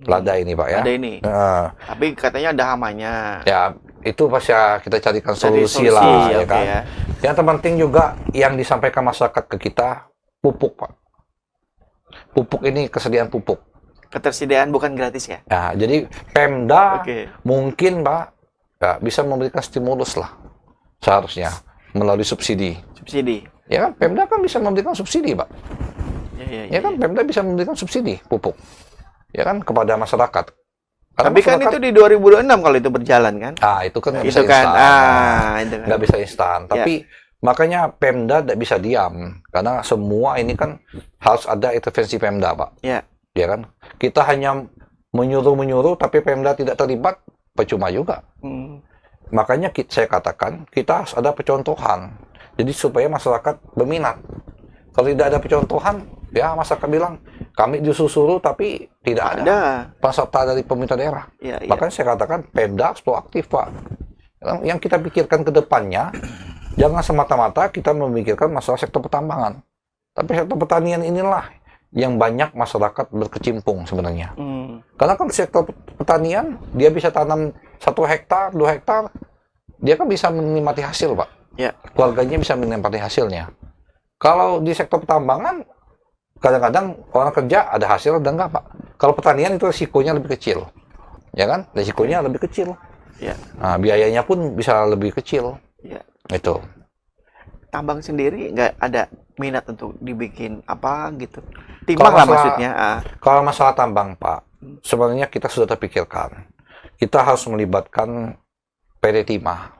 Lada ini Pak ya. ada ini. Nah, Tapi katanya ada hamanya. ya itu pasti ya kita carikan Cari solusi lah ya oke kan. ya. Yang terpenting juga yang disampaikan masyarakat ke kita pupuk Pak. Pupuk ini kesediaan pupuk. Ketersediaan bukan gratis ya. Nah, jadi Pemda Oke. mungkin Pak ya, bisa memberikan stimulus lah seharusnya melalui subsidi. Subsidi. Ya kan Pemda kan bisa memberikan subsidi Pak. Ya. Ya kan Pemda bisa memberikan subsidi pupuk. Ya kan kepada masyarakat. Karena Tapi kan itu masyarakat- di 2026 kalau itu berjalan kan? itu kan nggak Itu bisa kan. instan. Itu kan. Nggak bisa instan. Tapi makanya Pemda tidak bisa diam karena semua ini kan harus ada intervensi Pemda Pak. Ya. Ya kan? Kita hanya menyuruh tapi Pemda tidak terlibat, percuma juga. Makanya saya katakan kita harus ada percontohan. Jadi supaya masyarakat berminat. Kalau tidak ada percontohan, ya masyarakat bilang kami disuruh tapi tidak ada peserta dari pemerintah daerah. Ya. Makanya saya katakan Pemda harus proaktif Pak. Yang kita pikirkan ke depannya, jangan semata-mata kita memikirkan masalah sektor pertambangan. Tapi sektor pertanian inilah yang banyak masyarakat berkecimpung sebenarnya. Karena kan sektor pertanian, dia bisa tanam 1 hektar, 2 hektar, dia kan bisa menikmati hasil, Pak. Ya. Keluarganya bisa menikmati hasilnya. Kalau di sektor pertambangan, kadang-kadang orang kerja ada hasil, ada enggak, Pak. Kalau pertanian itu risikonya lebih kecil. Ya kan? Risikonya lebih kecil. Ya. Nah, biayanya pun bisa lebih kecil. Ya. Itu. Tambang sendiri nggak ada minat untuk dibikin apa gitu. Timbang lah maksudnya. Kalau masalah tambang, Pak, sebenarnya kita sudah terpikirkan. Kita harus melibatkan PT Timah.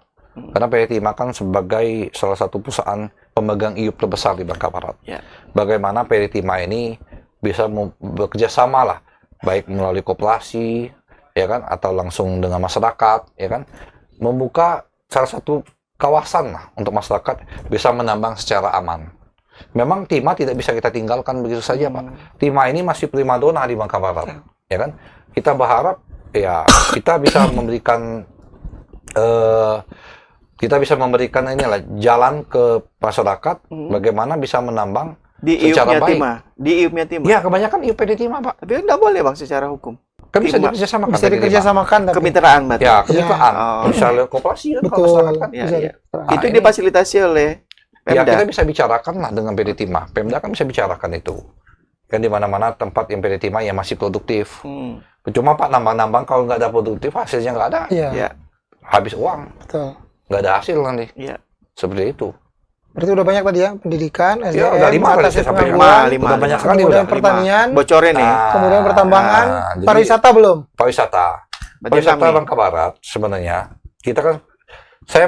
Karena PT Timah kan sebagai salah satu perusahaan pemegang IUP terbesar di Bangka Barat. Ya. Bagaimana PT Timah ini bisa bekerja sama lah, baik melalui koperasi, ya kan, atau langsung dengan masyarakat, ya kan, membuka salah satu kawasan lah untuk masyarakat bisa menambang secara aman. Memang Timah tidak bisa kita tinggalkan begitu saja, Pak. Timah ini masih primadona di Bangka Barat, ya kan. Kita berharap ya kita bisa memberikan inilah jalan ke masyarakat bagaimana bisa menambang di secara IUP-nya baik. Timah. Di IUP-nya Timah. Ya, kebanyakan IUP di Timah, Pak. Tapi nggak boleh Bang secara hukum. Kan bisa Timah. dikerjasamakan. Bisa PT Timah. dikerjasamakan tapi. Kemitraan berarti. Ya, kemitraan. Oh. Misalnya koperasi kan kalau Betul. masyarakat kan. Ya, Bisa ya. dikerjasamakan. Itu ini- difasilitasi oleh Ya, Pemda. kita bisa bicarakan lah dengan PT Timah. Pemda kan bisa bicarakan itu. Kan di mana-mana tempat yang PT Timah yang masih produktif. Cuma Pak, nambang-nambang kalau nggak ada produktif, hasilnya nggak ada. Iya, Ya. Habis uang. betul. Nggak ada hasil nanti. Iya. Seperti itu. Berarti udah banyak tadi ya, pendidikan, Ya, SDM, udah 5 tadi atasi saya sampaikan. pengangguran, Lima. Udah banyak sekali kemudian udah. pertanian, Bocorin nih. kemudian pertambangan, jadi pariwisata belum? Pariwisata. Berarti Pariwisata kami. Bangka Barat sebenarnya kita kan saya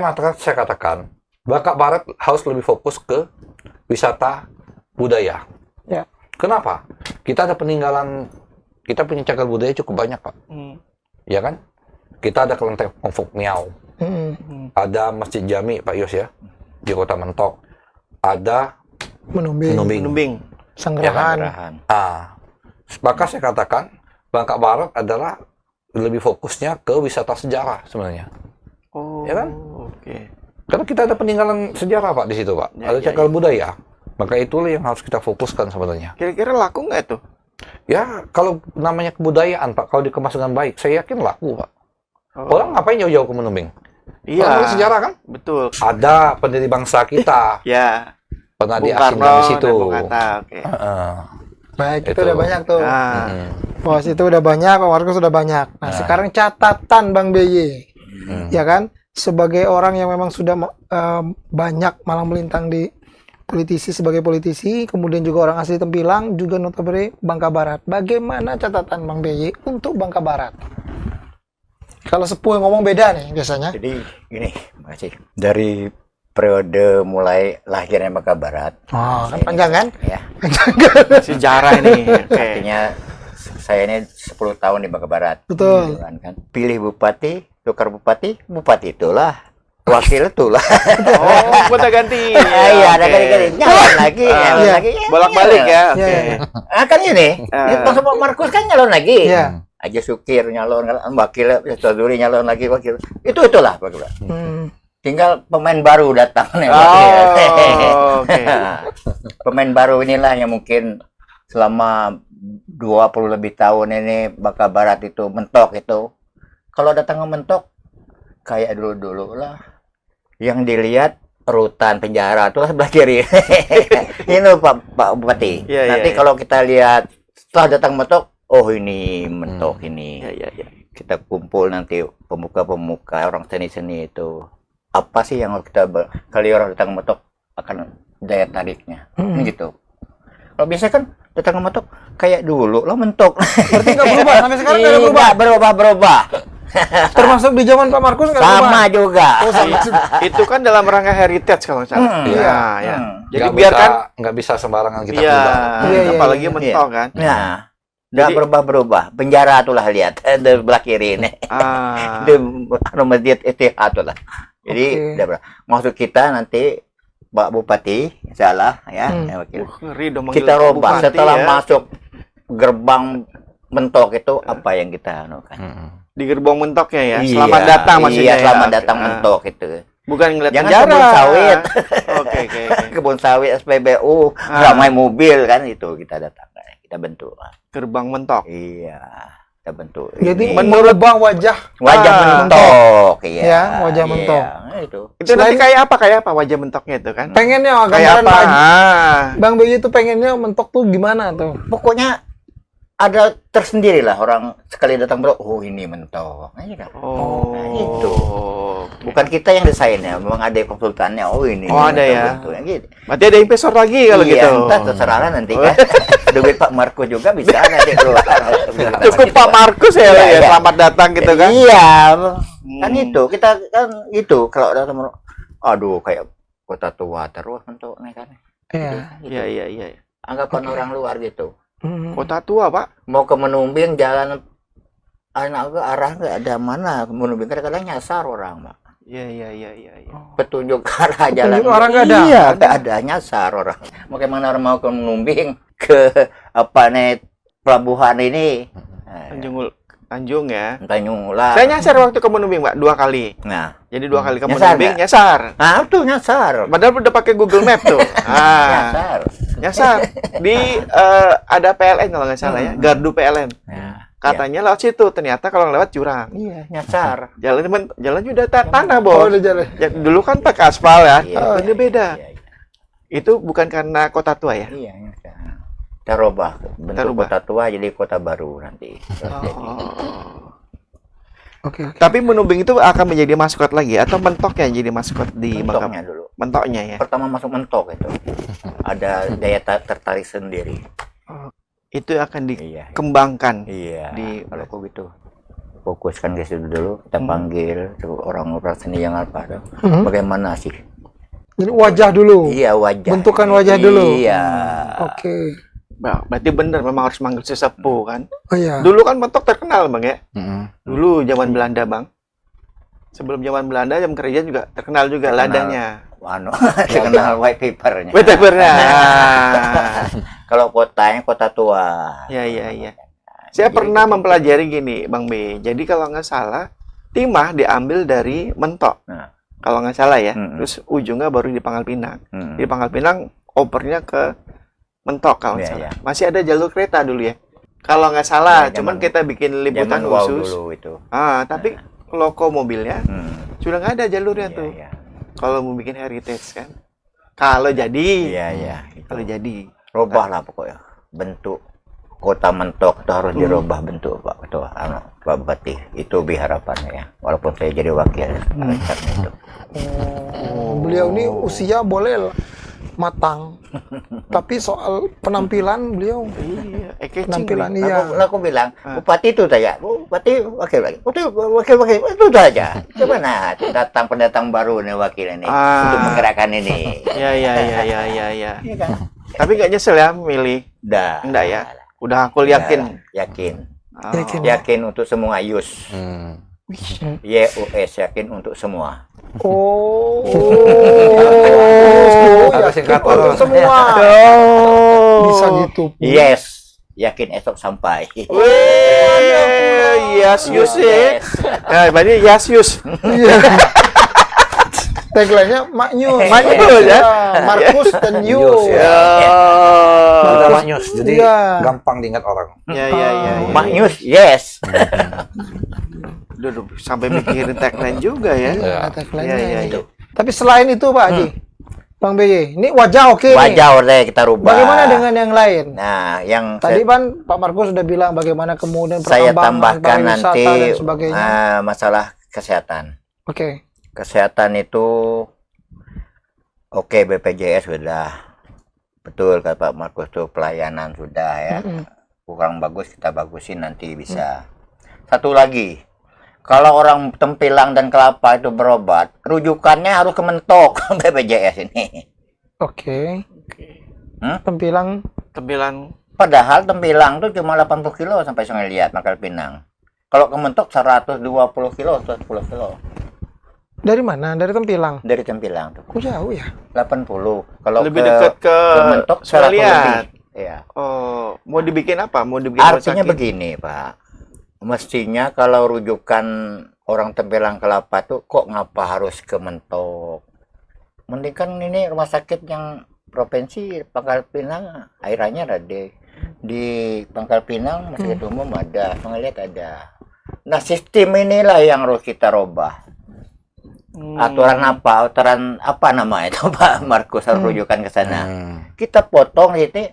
katakan Bangka Barat harus lebih fokus ke wisata budaya. Ya. Kenapa? Kita ada peninggalan, kita punya cagar budaya cukup banyak, Pak. Ya kan? Kita ada kelenteng Pongfok Miao, ada Masjid Jami, Pak Yos ya, di Kota Mentok. Ada Menumbing, Menumbing. Sanggerahan. maka saya katakan Bangka Barat adalah lebih fokusnya ke wisata sejarah sebenarnya. Oh. Ya kan? Oke. Karena kita ada peninggalan sejarah, Pak, di situ, Pak. Ya, Ada ya, cagar budaya. Maka itulah yang harus kita fokuskan sebenarnya. Kira-kira laku nggak tuh? Ya, kalau namanya kebudayaan, Pak, kalau dikemas dengan baik, saya yakin laku, Pak. Oh. Orang ngapain jauh-jauh ke Menumbing? Iya. Orang belajar sejarah kan? Betul. Ada pendiri bangsa kita. Ya. Pernah Bung diasingkan Karno di situ. dan Bung Hatta. Oke. Baik, itu Itu. udah banyak tuh. Nah, Bos itu udah banyak, Pak Markus sudah banyak. Nah, sekarang catatan Bang BY. Ya kan? Sebagai orang yang memang sudah banyak malang melintang di politisi sebagai politisi, kemudian juga orang asli Tempilang, juga notabene Bangka Barat. Bagaimana catatan Bang BY untuk Bangka Barat? Kalau sepuh yang ngomong beda nih biasanya. Jadi gini, makasih. Dari periode mulai lahirnya Bangka Barat. Oh, saya panjang kan? Ya, sejarah ini. Oke. artinya saya ini 10 tahun di Bangka Barat. Betul. Gitu kan. Pilih bupati, tukar bupati, bupati itulah. Wakil itulah. Oh, gonta ganti. Iya, ada Oke. kali-kali nyalon lagi, nyalon Iya. lagi. Bolak-balik ya. Oke. Iya, iya. Kan ini, Ah. Bang Pak Markus kan nyalon lagi. Iya. Aja Sukir nyalon, wakil Soduri nyalon lagi, wakil. Itulah Bang. Tinggal pemain baru datang nih. Oh, oke. Pemain baru inilah yang mungkin selama 20 lebih tahun ini Bangka Barat itu mentok itu. Kalau datang ke mentok kayak dulu-dulu lah. Yang dilihat rutan penjara tuh sebelah kiri. Ini Pak Bupati. Iya, Nanti iya, kalau kita lihat setelah datang mentok, oh ini mentok ini. Iya, iya, iya. Kita kumpul nanti pemuka-pemuka orang seni-seni itu. Apa sih yang kita kali orang datang mentok akan daya tariknya gitu. Kalau biasa kan datang mentok kayak dulu lo mentok. Berarti nggak berubah sampai sekarang nggak ada berubah. Nggak berubah. Termasuk di zaman Pak Markus nggak berubah. Sama juga. Oh, sama. Itu kan dalam rangka heritage kalau nggak salah. Iya, ya. Jadi Nggak biarkan nggak bisa sembarangan kita iya, berubah. Iya, iya, apalagi iya. mentok kan. Nah, nggak Jadi- berubah. Penjara itulah lihat di belah kiri ini. Ah. Di masjid Ittihad itulah. Jadi Oke. udah maksud kita nanti Pak Bupati salah ya, ya, wakil. Ngeri dong manggil Kita rombak bupati setelah ya. masuk gerbang mentok itu apa yang kita anukan. Di gerbong mentoknya ya. Iya, Selamat datang maksudnya. iya, selamat ya. datang Ah. mentok itu. Bukan ngeliat Jangan penjara. kebun sawit. Oke, oke, oke. Kebun sawit SPBU, Ah. ramai mobil kan itu kita datang, kita bentuk. Gerbang mentok. Iya. kita bentuk. Jadi Ini merubah wajah. wajah mentok, iya. Ya, wajah mentok. Itu. Itu nanti kayak apa wajah mentoknya itu kan? Pengennya Kayak gambaran apa? Bang BY itu pengennya mentok tuh gimana tuh? Pokoknya ada tersendiri lah orang sekali datang bro, oh ini mentok. Nah, gitu. Oh, itu. Bukan kita yang desainnya, memang ada konsultannya. Oh ini. Oh, ada ya. bentuknya, gitu. Berarti ada investor lagi kalau Iya, gitu. entah terserah lah nanti kan. Duit Pak Marco juga bisa nanti keluar. Cukup Pak Markus ya, Iya, ya. iya. Selamat datang gitu kan? Iya. Kan Hmm. itu kita kan itu kalau datang aduh kayak kota tua terus bentuknya kan. Iya. Iya, iya, iya. Anggapan orang luar gitu. Kota tua, Pak. Mau ke Menumbing jalan anak ke arah nggak ada mana Menumbing kadang-kadang nyasar orang Pak. Iya, iya, iya, iya, iya. Petunjuk arah jalan Petunjuk orang nggak ada? iya nggak ada nyasar orang. Bagaimana orang mau ke Menumbing ke apa nih pelabuhan ini Tanjung ya. Tanjung Ular. Saya nyasar waktu ke Menumbing, Pak, 2 kali. Nah Jadi 2 kali ke Nyasar Menumbing nggak? nyasar. nah tuh nyasar Padahal udah pakai Google Map tuh. nyasar. Nyasar di ada PLN kalau nggak salah ya, Gardu PLN. Nah, Katanya lewat situ, ternyata kalau lewat jurang. iya nyasar. Jalan udah tanah, Oh, Bos. udah jalan. Ya, dulu kan pakai aspal ya. Iya, Oh, ini beda. Iya, iya. Itu bukan karena kota tua ya? Iya, nyasar. Kita rubah bentuk rubah. kota tua jadi kota baru nanti. Oh. Oke. Tapi Menumbing itu akan menjadi maskot lagi atau mentoknya yang jadi maskot di Mentoknya Bangka? dulu. Mentoknya ya. Pertama masuk mentok itu. Ada daya tertarik sendiri. Itu akan Iya. dikembangkan. Iya. Di- Kalau kok gitu fokuskan ke situ dulu, kita panggil tuh orang-orang seni yang apa tuh. Bagaimana sih? Jadi wajah dulu. Iya wajah. Bentukan wajah dulu. Iya. Oke. Nah, berarti benar memang harus manggil sesepuh kan. Oh iya. Dulu kan mentok terkenal, Bang ya. Dulu zaman Belanda, Bang. Sebelum zaman Belanda, jam kerja juga terkenal juga Terkenal. ladangnya. Anu, terkenal white papernya. Whatever-nya. Kalau kotanya kota tua. Ya, ya, ya. Saya pernah mempelajari gini, Bang B. Jadi kalau nggak salah, timah diambil dari mentok. Nah. Kalau nggak salah ya. Mm-mm. Terus ujungnya baru di Pangkal Pinang. Hmm. Di Pangkal Pinang, opernya ke mentok kalau nggak Iya, salah. iya. Masih ada jalur kereta dulu ya. Kalau nggak salah, Ya, cuman zaman- kita bikin liputan Zaman wow khusus. dulu itu. Tapi loko mobilnya sudah nggak ada jalurnya Iya, tuh. iya. Kalau mau bikin heritage kan. Kalau jadi, Iya, iya. Itu. kalau jadi. Rubah lah pokoknya. Bentuk kota mentok itu harus dirubah bentuk Pak Ketua, Pak Bupati. Itu harapannya ya. Walaupun saya jadi wakil karena itu. Beliau ini usia boleh lah matang. Tapi soal penampilan beliau Iya, penampilan nih. iya. Aku bilang, Bupati itu saja. Bupati wakil lagi. Wakil itu saja. Gimana datang pendatang baru nih wakil ini untuk menggerakkan ini. Ya, ya, ya, ya, ya, ya. Iya kan? Tapi nggak nyesel ya milih. Dah. Enggak ya. Udah aku yakin. Yakin. Oh. Yakin. Yakin untuk semua YUS. YUS yakin untuk semua. Oh. Ada singkatan. Untuk semua. Oh. Bisa gitu. Yes. Yakin esok sampai. Yes, Yus ya. Yes. Nah, berarti Yes, Yus. Iya. Tagline-nya Maknyus. Maknyus, ya. Markus dan Yus. Ya. Ada maknyus, jadi Iya. gampang diingat orang. Ya, ya, ya. Maknyus, yes. Duh, sampai mikirin tagline juga ya. Iya, Ya. tagline-nya Iya, iya, itu. iya. Tapi selain itu Pak Haji, Bang BY, ini wajah oke nih. Wajah udah kita rubah. Bagaimana dengan yang lain? Nah, yang Tadi kan Pak Markus sudah bilang bagaimana kemudian saya pertambangan, tambahkan pariwisata nanti dan sebagainya. masalah kesehatan. Oke. Kesehatan itu oke, BPJS sudah. Betul kata Pak Markus tuh pelayanan sudah ya. Kurang bagus kita bagusin nanti bisa. Satu lagi. Kalau orang Tempilang dan Kelapa itu berobat, rujukannya harus ke Mentok BPJS ini. Oke. Hmm? Tempilang Tempilan Padahal Tempilang tuh cuma 80 kilo sampai Sungai Liat, Pangkal Pinang. Kalau ke Mentok 120 kilo, 110 kilo. dari mana? Dari Tempilang. Dari Tempilang tuh. Kok jauh ya? 80. Kalau lebih ke, dekat ke Mentok Sungai 100 Liat. lebih. Iya. Oh, mau dibikin apa? Mau dibikin Artinya rumah sakit? begini, Pak. Mestinya kalau rujukan orang Tempilang Kelapa tuh kok ngapa harus ke Mentok? Mending kan ini rumah sakit yang provinsi Pangkal Pinang airannya ada deh. Di Pangkal Pinang Rumah Sakit Umum ada, Sungai Liat ada. Nah, sistem inilah yang harus kita robah. Aturan apa nama itu Pak Markus harus rujukan ke sana. Kita potong ini.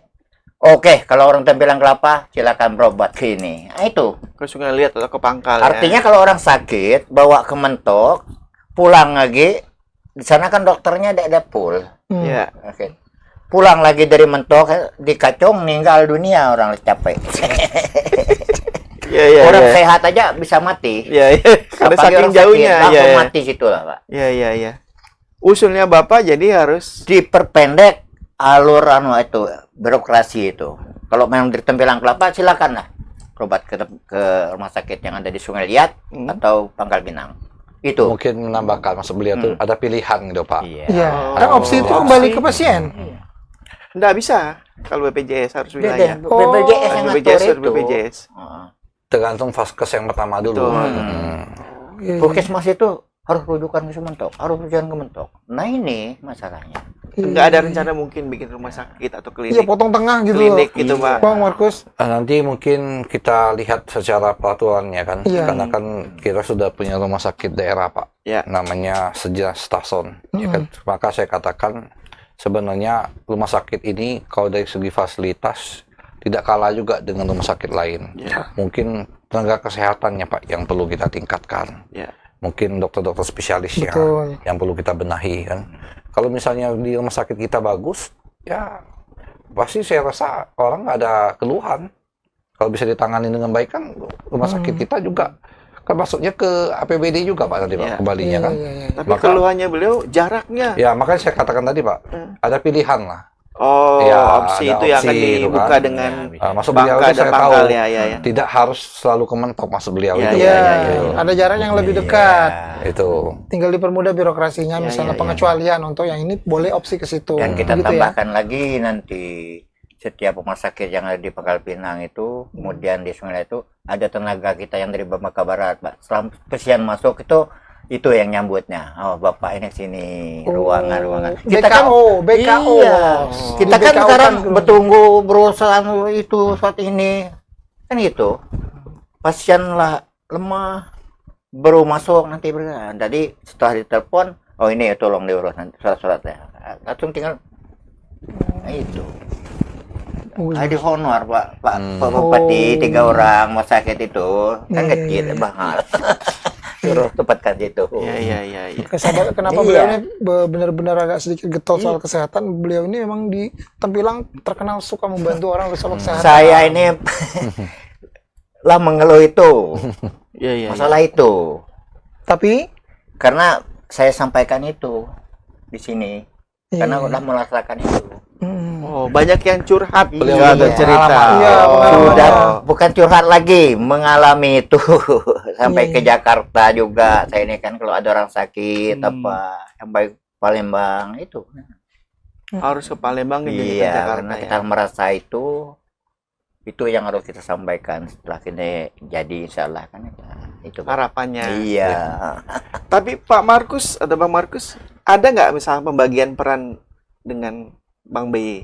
Oke, kalau orang Tempilang Kelapa silakan berobat ke ini. Nah, itu. Ke Sungai Liat atau ke Pangkal. Artinya kalau orang sakit bawa ke Mentok, pulang lagi di sana kan dokternya ada pool. Ya. Oke. Pulang lagi dari Mentok di Kacung meninggal dunia orang capek. Orang sehat aja bisa mati. Iya, iya. Karena Apalagi saking orang sakit, jauhnya. langsung mati situ lah, Pak. Iya, iya, iya. Usulnya Bapak jadi harus Diperpendek alur itu birokrasi itu. Kalau memang di Tempilang Kelapa silakan lah berobat ke rumah sakit yang ada di Sungai Liat atau Pangkal Pinang. Itu. Mungkin menambahkan maksud beliau tuh ada pilihan gitu Pak. Iya. Kan opsi itu kembali ke pasien. nggak bisa kalau BPJS harus wilayah. BPJS yang ngatur BPJS itu. BPJS. Tergantung vaskes yang pertama dulu. Puskesmas itu harus rujukan ke Mentok, harus rujukan ke Mentok. Nah ini masalahnya. Nggak ada rencana mungkin bikin rumah sakit atau klinik. Iya, potong tengah gitu. Klinik gitu, Pak. Bang Markus. Nanti mungkin kita lihat secara peraturannya kan, Iya. karena kan kita sudah punya rumah sakit daerah Pak, Ya. namanya Seja Stason. Ya kan? Maka saya katakan sebenarnya rumah sakit ini kalau dari segi fasilitas tidak kalah juga dengan rumah sakit lain. Ya. Mungkin tenaga kesehatannya Pak yang perlu kita tingkatkan. Ya. Mungkin dokter-dokter spesialisnya Betul. yang perlu kita benahi kan. Kalau misalnya di rumah sakit kita bagus, ya pasti saya rasa orang nggak ada keluhan. Kalau bisa ditangani dengan baik kan rumah sakit kita juga kan masuknya ke APBD juga Pak nanti Pak, Ya. kembalinya kan. Tapi keluhannya beliau jaraknya. Ya makanya saya katakan tadi Pak, ada pilihan lah. Oh, Ya, opsi ada itu yang akan opsi itu dibuka kan. dengan Maksud beliau Bangka itu dan saya Pangkal tahu ya, ya. tidak harus selalu ke Mentok maksud beliau Ya, itu. ya, Iya, ya. ada jarak yang lebih dekat. Itu. Tinggal dipermudah birokrasinya, misalnya pengecualian untuk yang ini boleh opsi ke situ. Dan kita Gitu ya. tambahkan lagi nanti setiap rumah sakit yang ada di Pangkal Pinang itu, kemudian di Sungai Liat itu ada tenaga kita yang dari Bangka Barat, Pak. Setelah pasien masuk itu yang nyambutnya. Oh, Bapak ini sini ruangan. Kita kan BKO. Iya. Kita Di kan BKO sekarang kan, bertunggu berusaha itu saat ini. Kan gitu. Pasien lah lemah baru masuk nanti tadi setelah ditelepon, oh ini tolong diurus nanti surat-suratnya. Langsung tinggal itu. Ada honor Pak Bupati 3 orang mau sakit itu kan kecil mahal. Suruh tepatkan itu. Iya. Kenapa beliau ini benar-benar agak sedikit getol soal kesehatan? Beliau ini memang di Tempilang terkenal suka membantu orang soal kesehatan. Saya ini lah mengeluh itu. Iya. Masalah itu. Tapi Karena saya sampaikan itu di sini. Karena udah merasakan itu. Oh, banyak yang curhat Beliau juga ada cerita. pengalaman. Iya, Sudah bukan curhat lagi, mengalami itu sampai ke Jakarta juga. Saya ini kan kalau ada orang sakit apa yang baik Palembang itu. Harus ke Palembang dan ke Iya, Jakarta karena ya. kita merasa itu yang harus kita sampaikan setelah kita jadi insyaallah kan itu. Harapannya. Iya. Tapi Pak Markus atau Bang Markus, ada nggak misalnya pembagian peran dengan Bang BY?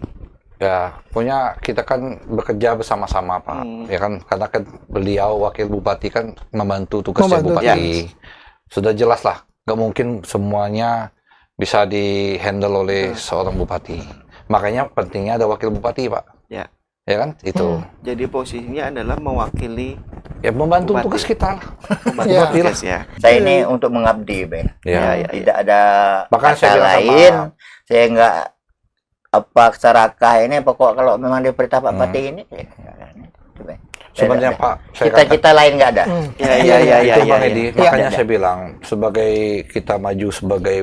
Ya, pokoknya kita kan bekerja bersama-sama Pak, ya kan, karena kan beliau wakil bupati kan membantu tugasnya bupati. Sudah jelas lah, nggak mungkin semuanya bisa di-handle oleh seorang bupati. Makanya pentingnya ada wakil bupati Pak. Ya. Ya kan, itu. Jadi posisinya adalah mewakili Ya membantu Bupati. tugas kita lah. bupati lah ya. Saya ini untuk mengabdi, Ben. Ya. Tidak ada Makanya saya kata bilang sama- lain. Saya nggak apa serakah ini pokok kalau memang diperintah Pak Bupati ini. Sebenarnya Pak, saya Cita-cita lain nggak ada. Iya. itu Bang Edi, makanya Iya. saya bilang sebagai kita maju sebagai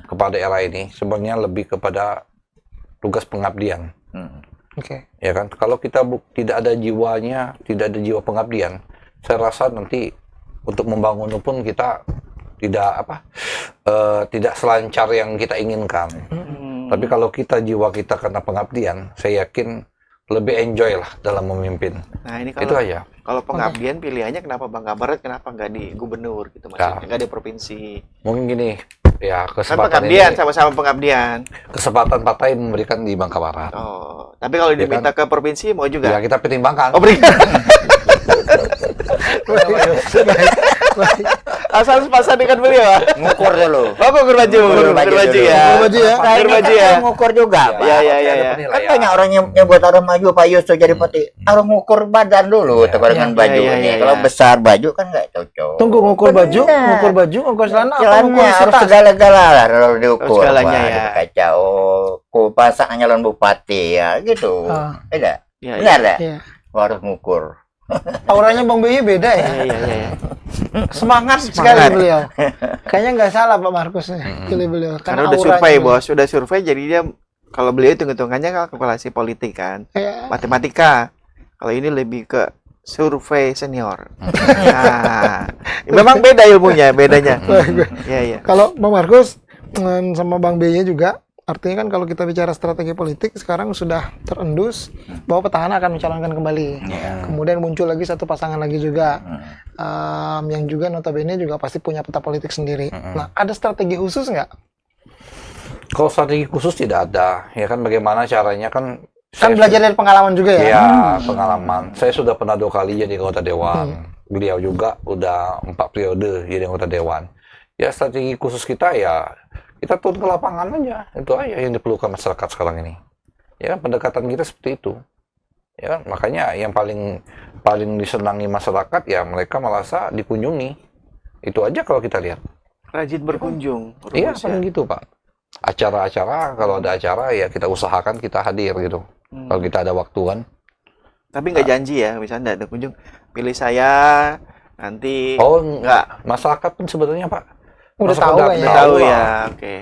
kepala daerah ini sebenarnya lebih kepada tugas pengabdian. Oke. Ya kan, kalau kita tidak ada jiwanya, tidak ada jiwa pengabdian, saya rasa nanti untuk membangun pun kita tidak selancar yang kita inginkan. Tapi kalau jiwa kita karena pengabdian, saya yakin lebih enjoy lah dalam memimpin. Nah, ini Itu kalau aja. kalau pengabdian pilihannya kenapa Bangka Barat, kenapa nggak di gubernur gitu maksudnya, nggak di provinsi. Mungkin gini, Ya, Kan kesempatan pengabdian, ini, sama-sama pengabdian. kesempatan partai memberikan di Bangka Barat. Oh, tapi kalau Ya diminta ke provinsi mau juga? Ya, kita pertimbangkan. Oh, beri. Asal sepasan dengan beliau. Ngukur dulu. Oh, ngukur baju, Ngukur baju ngukur baju dulu. ya. Ngukur baju ya. Ngukur baju ya. Ngukur juga, Pak. Iya, iya, iya, iya. Kan banyak orang yang buat orang maju Pak Yusuf jadi peti. Harus ngukur badan dulu Iya. dengan Iya, baju iya, ini. iya, Kalau iya. besar baju kan nggak cocok. Tunggu ngukur baju, ngukur celana, apa ngukur Celananya isi harus tas? segala-gala lah kalau diukur. Harus segalanya, Wah, ya. jadi kacau. Pasangan calon bupati ya gitu. Ah. Tidak. Iya, iya. Benar tak? Iya. Harus ngukur. Auranya Bang BY beda ya. Iya, iya, iya. Semangat sekali beliau. Kayaknya nggak salah Pak Markus nih, pilih beliau. Karena udah auranya survei, beliau. Bos. Udah survei jadi dia kalau beliau hitung-hitungannya kalkulasi politik kan. Iya. Matematika. Kalau ini lebih ke survei senior. Nah, memang beda ilmunya, bedanya. Iya, iya. Kalau Bang Markus sama Bang BY juga, artinya kan kalau kita bicara strategi politik sekarang sudah terendus bahwa petahana akan mencalonkan kembali. Kemudian muncul lagi satu pasangan lagi juga yang juga notabene juga pasti punya peta politik sendiri. Nah, ada strategi khusus nggak? Kalau strategi khusus tidak ada, ya kan bagaimana caranya kan? Kan belajar dari pengalaman juga ya. Iya, pengalaman. Saya sudah pernah 2 kali jadi anggota dewan. Beliau juga udah 4 periode jadi anggota dewan. Ya strategi khusus kita ya kita turun ke lapangan aja. Itu aja yang diperlukan masyarakat sekarang ini. Ya kan pendekatan kita seperti itu. Ya kan makanya yang paling disenangi masyarakat ya mereka merasa dikunjungi. Itu aja kalau kita lihat. Rajin berkunjung. Iya, rumusnya. paling gitu, Pak. Acara-acara, kalau ada acara ya kita usahakan kita hadir gitu. Kalau kita ada waktu kan. Tapi nggak janji ya, misalnya ada kunjung, pilih saya nanti. Oh, nggak. masyarakat pun sebenarnya, Pak. Udah Masyarakat tahu udah kayaknya. Udah tahu lah. ya, oke.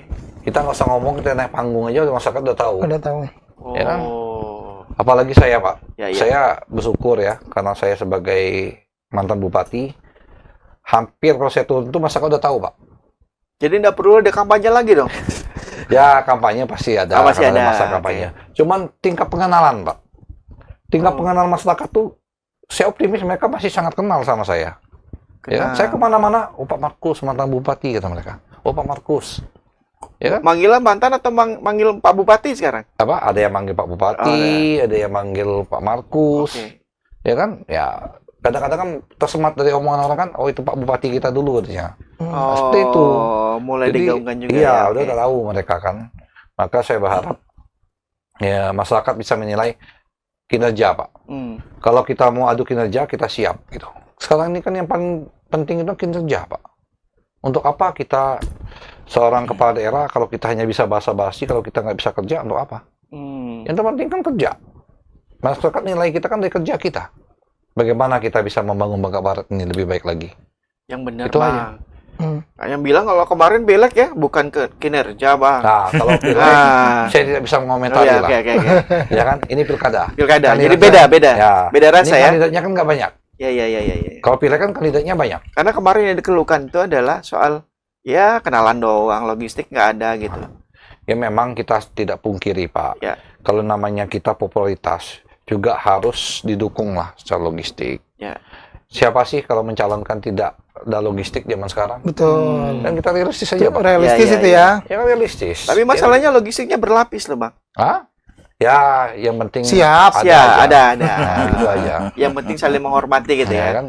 Kita nggak usah ngomong, kita naik panggung aja masyarakat udah tahu. Udah tahu. Oh. Ya kan? Apalagi saya, Pak. Ya, ya. Saya bersyukur ya, karena saya sebagai mantan bupati, hampir kalau saya turun itu masyarakat udah tahu, Pak. Jadi nggak perlu ada kampanye lagi dong. Ya, kampanye pasti ada. Oh, masih karena ada, masa kampanye. Cuman tingkat pengenalan, Pak. Tingkat pengenalan masyarakat tuh, saya optimis mereka masih sangat kenal sama saya. Ya, saya kemana-mana, oh Pak Markus, mantan bupati, kata mereka. Oh Pak Markus. Ya kan? Manggilnya mantan atau manggil Pak Bupati sekarang? Apa? Ada yang manggil Pak Bupati, ada yang manggil Pak Markus. Oke. Ya kan? Ya, kadang-kadang kan tersemat dari omongan orang kan, oh itu Pak Bupati kita dulu katanya. Oh, Seperti itu. mulai Jadi, digaungkan juga iya, ya. udah Oke. tahu mereka kan. Maka saya berharap ya masyarakat bisa menilai kinerja, Pak. Kalau kita mau adu kinerja, kita siap gitu. Sekarang ini kan yang paling penting itu kinerja, Pak. Untuk apa kita seorang kepala daerah kalau kita hanya bisa basa-basi, kalau kita nggak bisa kerja, untuk apa? Yang terpenting kan kerja. Masyarakat nilai kita kan dari kerja kita. Bagaimana kita bisa membangun Bangka Barat ini lebih baik lagi? Yang benar, Itu Bang. aja. Yang bilang kalau kemarin belek ya, bukan ke kinerja, Bang. Nah, kalau pilek, saya tidak bisa mengomentari ya, lah. oke. Ya kan, ini pilkada. Pilkada. Jadi Kandidatnya- beda. Ya. Beda rasa Ini ya. kandidatnya kan nggak banyak. Ya. Kalau pilek kan kandidatnya banyak. Karena kemarin yang dikeluhkan itu adalah soal ya kenalan doang, logistik nggak ada gitu. Ya memang kita tidak pungkiri, Pak. Ya. Kalau namanya kita popularitas, juga harus didukung lah secara logistik. Ya. Siapa sih kalau mencalonkan tidak ada logistik zaman sekarang? Betul. Dan kita realistis saja, Pak. Realistis Ya, itu ya. ya. Ya kan realistis. Tapi masalahnya logistiknya berlapis loh, Bang. Hah? Ya, yang penting Siap. Ya, aja. ada. Nah, itu aja. Yang penting saling menghormati gitu Ya ya. kan?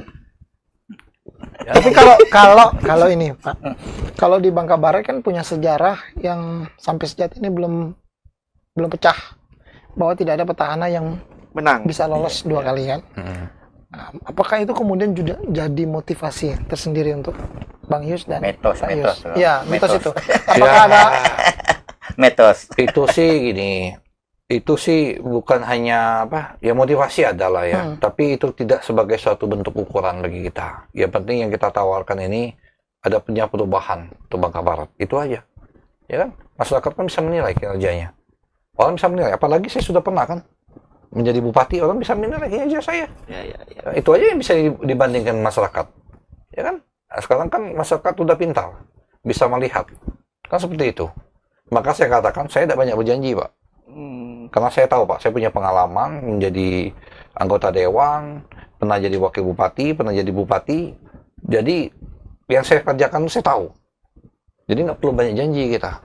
Ya, Tapi kalau ini Pak, kalau di Bangka Barat kan punya sejarah yang sampai sejauh ini belum pecah bahwa tidak ada petahana yang Menang. bisa lolos 2 kali kan. Apakah itu kemudian juga jadi motivasi tersendiri untuk Bang Yus dan Mitos, Pak mitos. Yus? Ya, mitos itu. Ya, Apakah ada Metos. itu sih gini. Itu sih bukan hanya apa ya, motivasi adalah ya, tapi itu tidak sebagai suatu bentuk ukuran bagi kita. Yang penting yang kita tawarkan ini ada punya perubahan untuk Bangka Barat, itu aja, ya kan? Masyarakat kan bisa menilai kinerjanya, orang bisa menilai. Apalagi saya sudah pernah kan menjadi bupati, orang bisa menilai kinerja saya. Ya. Itu aja yang bisa dibandingkan masyarakat, ya kan? Nah, sekarang kan masyarakat sudah pintar, bisa melihat, kan seperti itu. Maka saya katakan saya tidak banyak berjanji, Pak. Karena saya tahu, Pak, saya punya pengalaman menjadi anggota dewan, pernah jadi wakil bupati, pernah jadi bupati. Jadi yang saya kerjakan saya tahu. Jadi nggak perlu banyak janji kita.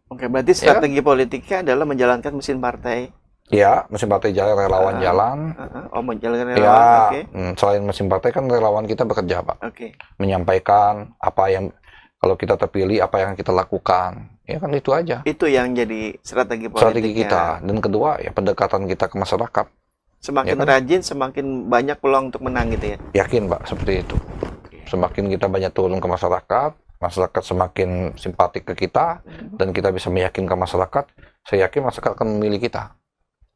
Oke, berarti strategi politiknya adalah menjalankan mesin partai. Ya, mesin partai jalan, relawan jalan. Menjalankan Ya, relawan. Oke. selain mesin partai kan relawan kita bekerja, Pak. Oke. Menyampaikan apa yang kalau kita terpilih apa yang kita lakukan. Ya kan itu aja. Itu yang jadi strategi Strategi politiknya. kita. Dan kedua ya pendekatan kita ke masyarakat. Semakin Ya kan? rajin, semakin banyak peluang untuk menang gitu ya. Yakin, Pak, seperti itu. Semakin kita banyak turun ke masyarakat, masyarakat semakin simpatik ke kita, dan kita bisa meyakinkan masyarakat, saya yakin masyarakat akan memilih kita.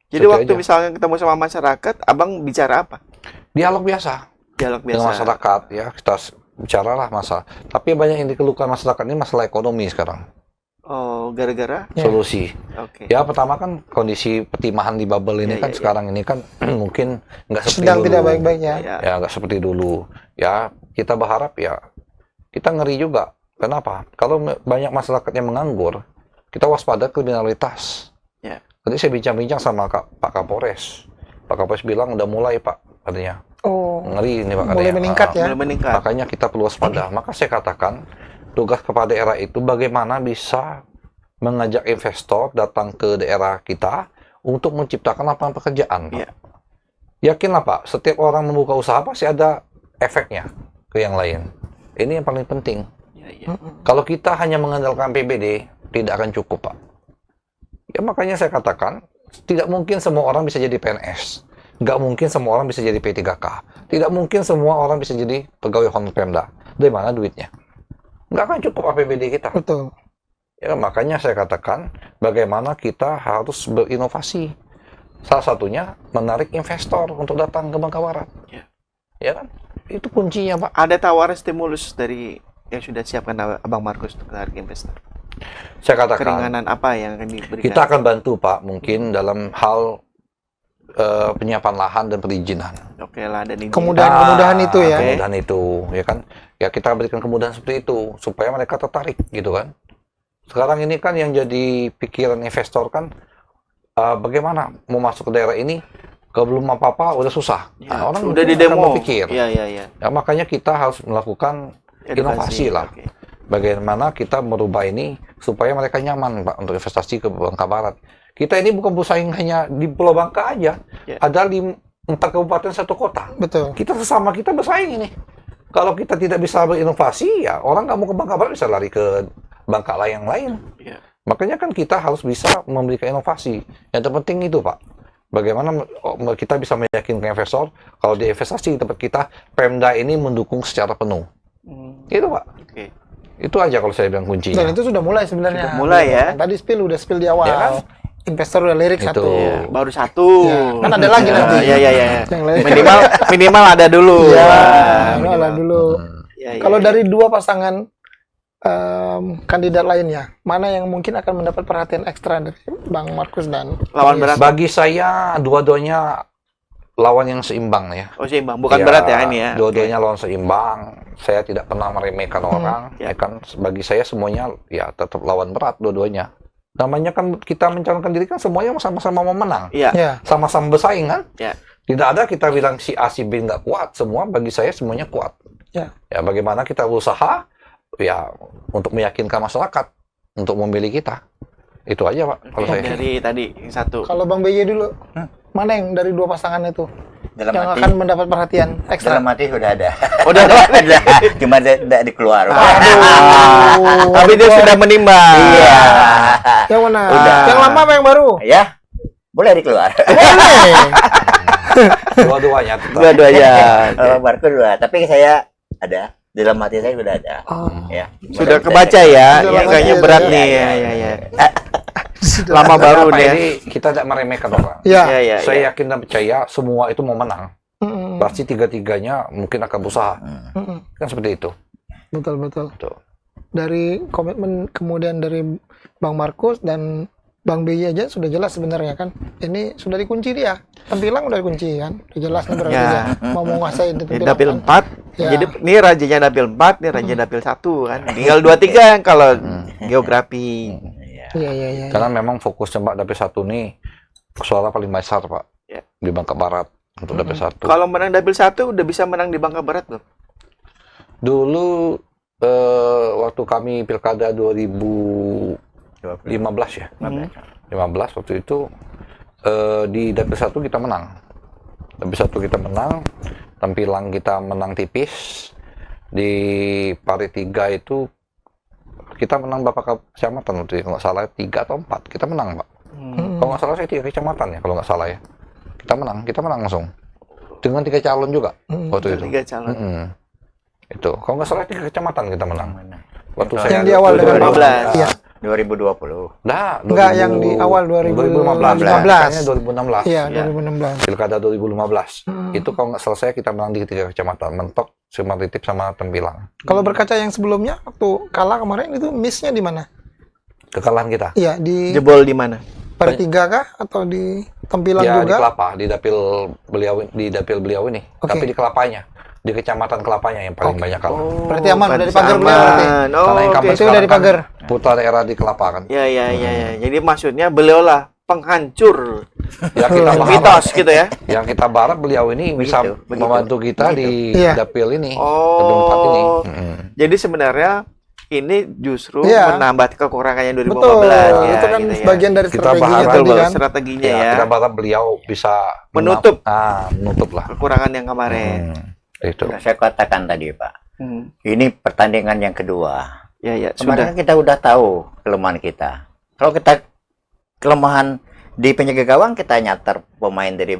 Jadi Seperti waktu aja. misalnya ketemu sama masyarakat, abang bicara apa? Dialog biasa Dialog dengan biasa. masyarakat, ya kita bicaralah masalah. Tapi banyak yang dikeluhkan masyarakat ini masalah ekonomi sekarang. Oh, gara-gara? Ya. Solusi. Oke. Ya pertama kan kondisi pertimahan di bubble ini Ya, kan ya, ya. sekarang ini kan mungkin nggak seperti Sedang dulu. tidak baik-baiknya. Ya. Ya nggak seperti dulu. Ya kita berharap ya kita ngeri juga. Kenapa? Kalau banyak masyarakat yang menganggur, kita waspada kriminalitas. Ya. Tadi saya bincang-bincang sama Pak Kapolres. Pak Kapolres bilang udah mulai Pak, katanya. Oh, Ngeri ini Pak mulai katanya. meningkat ya. Mulai meningkat. Makanya kita perlu waspada. Maka saya katakan tugas kepala daerah itu bagaimana bisa mengajak investor datang ke daerah kita untuk menciptakan lapangan pekerjaan, Pak. Iya. Yakinlah Pak, setiap orang membuka usaha pasti ada efeknya ke yang lain. Ini yang paling penting. Ya, ya. Kalau kita hanya mengandalkan PBD, tidak akan cukup, Pak. Ya makanya saya katakan, tidak mungkin semua orang bisa jadi PNS. Nggak mungkin semua orang bisa jadi P3K. Tidak mungkin semua orang bisa jadi pegawai honor Pemda. Dari mana duitnya? Nggak akan cukup APBD kita. Betul. Ya, makanya saya katakan, bagaimana kita harus berinovasi. Salah satunya, menarik investor untuk datang ke Bangka Barat. Ya. Ya kan? Itu kuncinya, Pak. Ada tawaran stimulus dari yang sudah siapkan Abang Markus untuk menarik investor. Saya katakan, Keringanan apa yang akan diberikan? kita akan bantu, Pak, mungkin dalam hal penyiapan lahan dan perizinan. Oke lah, dan ini. Kemudahan itu ya. Kemudahan itu, ya kan? Ya kita berikan kemudahan seperti itu supaya mereka tertarik, gitu kan? Sekarang ini kan yang jadi pikiran investor kan bagaimana mau masuk ke daerah ini belum apa-apa udah susah. Ya, Nah, orang udah di mungkin akan demo. berpikir. Iya, iya, iya. Ya, makanya kita harus melakukan inovasi lah. Oke. Bagaimana kita merubah ini supaya mereka nyaman, Pak, untuk investasi ke Bangka Barat. Kita ini bukan bersaing hanya di Pulau Bangka aja. Ya. Ada 4 kabupaten 1 kota. Betul. Kita sesama kita bersaing ini. Kalau kita tidak bisa berinovasi, ya orang nggak mau ke Bangka Barat bisa lari ke Bangka yang lain. Ya. Makanya kan kita harus bisa memberikan inovasi. Yang terpenting itu, Pak. Bagaimana kita bisa meyakinkan investor kalau di investasi di tempat kita, Pemda ini mendukung secara penuh. Itu, Pak. Oke. Itu aja kalau saya bilang kuncinya. Dan itu sudah mulai sebenarnya. Sudah mulai ya. Tadi udah spill di awal. Ya kan? Investor udah lirik Itu. satu. Ya, baru satu. Ya, kan ada lagi nanti. Iya, iya, iya. Yang lain. Minimal ada dulu. Iya, Wah, minimal dulu. Ya, ya, Kalau ya. dari dua pasangan kandidat lainnya, mana yang mungkin akan mendapat perhatian ekstra dari Bang Markus dan Lawan berat. Bagi saya, dua-duanya lawan yang seimbang ya. Oh, seimbang. Bukan berat ya ini ya. Dua-duanya lawan seimbang. Saya tidak pernah meremehkan orang. Ya. Ya kan, bagi saya semuanya ya tetap lawan berat dua-duanya. Namanya kan kita mencalonkan diri kan semuanya sama-sama mau menang. Iya. ya, Sama-sama bersaing kan? Ya. Tidak ada kita bilang si A, si B nggak kuat. Semua bagi saya semuanya kuat. ya. Ya bagaimana kita berusaha ya untuk meyakinkan masyarakat untuk memilih kita. Itu aja, Pak, kalau saya. Dari tadi yang satu. Kalau Bang BY dulu, mana yang dari dua pasangan itu Dalam yang hati, akan mendapat perhatian ekstra? dalam hati sudah ada. Udah ada. Cuma tidak dikeluar. Aduh, Tapi dia sudah menimbang. Iya. Yang mana? Udah. Yang lama apa yang baru? Ya, boleh dikeluar. Boleh. Dua-duanya tetap. Dua-duanya. Kalau Markus dua, tapi saya ada. Dalam hati saya sudah ada. Oh, Ya. Sudah kebaca ya. Sudah Ya, kebaca, kayaknya ya, berat ya, nih. ya, Ya, ya, ya. Lama baru Apa deh. ini kita tidak meremehkan orang. ya. Ya, ya, Saya ya. yakin dan percaya semua itu mau menang. Mm-mm. Pasti tiga-tiganya mungkin akan berusaha. Mm-mm. Kan seperti itu. Betul, betul. Tuh. Dari komitmen kemudian dari Bang Markus dan Bang BY aja sudah jelas sebenarnya kan. Ini sudah dikunci dia. Tampilan udah dikunci kan. Udah jelas nih berarti Ya. dia mau menguasai di Ini tampilan dapil kan. 4. Ya. Jadi ini rajanya dapil 4, ini raja dapil 1 kan. Tinggal 2 3 kalau geografi. Iya, iya, iya. Karena memang fokusnya Pak Dapil 1 nih suara paling besar, Pak. Ya. Di Bangka Barat untuk Dapil 1. Kalau menang dapil 1 udah bisa menang di Bangka Barat belum? Dulu waktu kami pilkada 2015 ya. 15 waktu itu di dapil 1 kita menang. Dapil 1 kita menang, Tempilang kita menang tipis. Di Pari 3 itu kita menang beberapa kecamatan, kalau nggak salah 3 atau 4 kita menang, Pak. Kalau nggak salah saya 3 kecamatan ya, kalau nggak salah ya. Kita menang langsung dengan 3 calon juga waktu itu. 3 calon. Itu kalau nggak salah 3 kecamatan kita menang. Waktu Yang di awal dengan 2015. Iya. 2020. Nah, Enggak, yang di awal 2015. Kayaknya 2016. Iya, Ya. 2016. Pilkada 2015. Itu kalau nggak selesai kita menang di 3 kecamatan, Mentok, Sumatitip sama Tempilang. Kalau berkaca yang sebelumnya waktu kalah kemarin itu miss-nya di mana? Kekalahan kita. Iya, di Jebol di mana? Pari 3 kah atau di Tempilang Ya di juga? Kelapa, di dapil beliau ini. Oke. Tapi di Kelapanya, di kecamatan Kelapanya yang paling banyak kalah. Berarti aman, udah berarti dipagar beliau berarti. aman. Oh, Karena oke. incumbent Itu udah sekarang dipagar. kan putra daerah di Kelapa kan. Ya. Jadi maksudnya beliau lah penghancur Ya kita berharap, mitos gitu ya. yang kita berharap beliau ini bisa Begitu. membantu kita di Iya. dapil ini, Oh. dapil 4 ini. Jadi sebenarnya ini justru Iya. menambah kekurangannya 2015 Betul, ya. itu kan gitu ya. sebagian dari Kita strateginya berharap tadi Betul, kan. strateginya Ya, ya. kita berharap beliau bisa Menutup. menutup lah. Kekurangan yang kemarin. Itu. Nah, saya katakan tadi, Pak. Hmm. Ini pertandingan yang kedua. Ya, Kemarin sudah. kita udah tahu kelemahan kita. Kalau kita kelemahan di penjaga gawang, kita nyatar pemain dari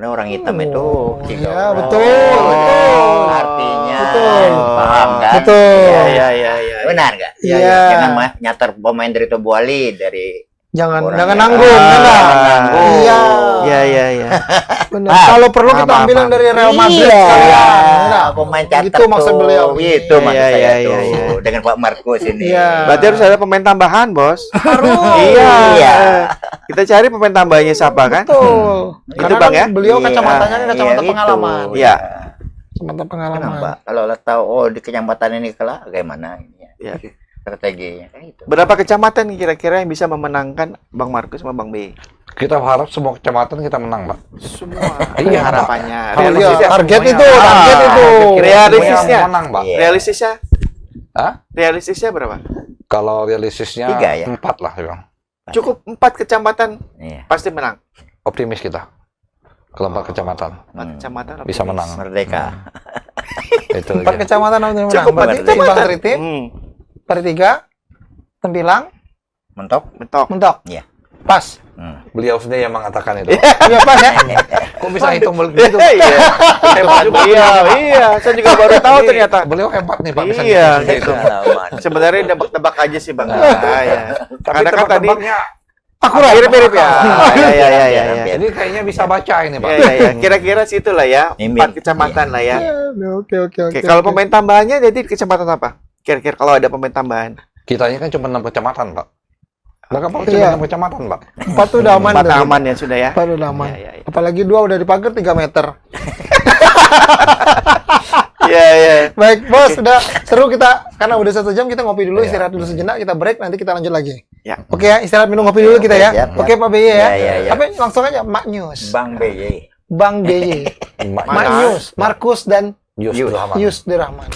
orang hitam itu. Iya, betul. Artinya, Betul. paham kan? Betul. Ya. Benar nggak? Iya. Jangan nyatar pemain dari Tobuali, dari Jangan Orang jangan yang- nanggung, Ah, enggak. nanggung. Iya. Ya. Benar. Kalau perlu kita ambil yang dari Real Madrid Iya, sekalian. Enggak. pemain catat Itu maksud tuh. beliau. Itu maksud Iya, saya iya, tuh. iya. Dengan Pak Markus ini. Iya. Berarti harus ada pemain tambahan, Bos. Harus. Iya. Iya. Kita cari pemain tambahnya siapa kan? Betul. Itu, Karena Bang, kan ya? beliau Iya, kacamatanya kan kacamata iya, pengalaman. gitu. Iya. Kacamata pengalaman. Kenapa? Kalau lo tahu, oh di kecamatan ini kalah, bagaimana ini ya? Ya. Strateginya kan itu. Berapa kecamatan kira-kira yang bisa memenangkan Bang Markus sama Bang B? Kita berharap semua kecamatan kita menang, Pak. Semua. Iya, harapannya. Oh, iya, Realistisnya. target semuanya. itu, target itu. Realistisnya. Semuanya menang, Pak. Iya. Realistisnya? Hah? Realistisnya berapa? Kalau realistisnya 3 ya? 4 lah, Bang. Cukup 4 kecamatan Iya. pasti menang. Optimis kita. Kalau 4 kecamatan 4 kecamatan bisa optimis. menang. Merdeka. Itu 4 aja. kecamatan apa yang Cukup menang? 4 Berarti kecamatan. Bang Tritip, Hmm. Pari 3, Tempilang, Mentok. Mentok. Mentok. Iya. Pas. Beliau sendiri yang mengatakan itu. Iya, pas ya. Kok bisa hitung begitu? Iya. Hebat juga. Iya, saya juga baru tahu ternyata. Beliau hebat nih, Pak. Bisa Iya, ngitung gitu. Pengalaman. Sebenarnya nebak-nebak aja sih, Bang. Ya. Tapi Karena kan tadi tebak-tebaknya Akurat. mirip-mirip ya. Iya. Jadi kayaknya bisa baca ini, Pak. Iya. Kira-kira situ lah ya. Mimin. 4 kecamatan lah ya. Iya, Oke. Oke, kalau pemain tambahannya jadi kecamatan apa? Kira-kira kalau ada pemain tambahan. Kitanya kan cuma 6 kecamatan, Pak. Mereka mau Iya. cuma 6 kecamatan, Pak. 4 tuh udah aman. 4 dah. aman ya sudah ya. 4 udah aman. Iya. Apalagi 2 udah dipagar 3 meter. Iya. Baik, Bos, sudah seru kita karena udah 1 jam kita ngopi dulu, istirahat dulu sejenak, kita break nanti kita lanjut lagi. Ya. Oke ya, istirahat minum kopi dulu kita ya. Siap, Oke, Pak BY ya. Iya. Apa langsung aja Mak News. Bang BY. Bang BY. Mak Mana? News, Markus dan Yus Rahman. Yus Dirahman.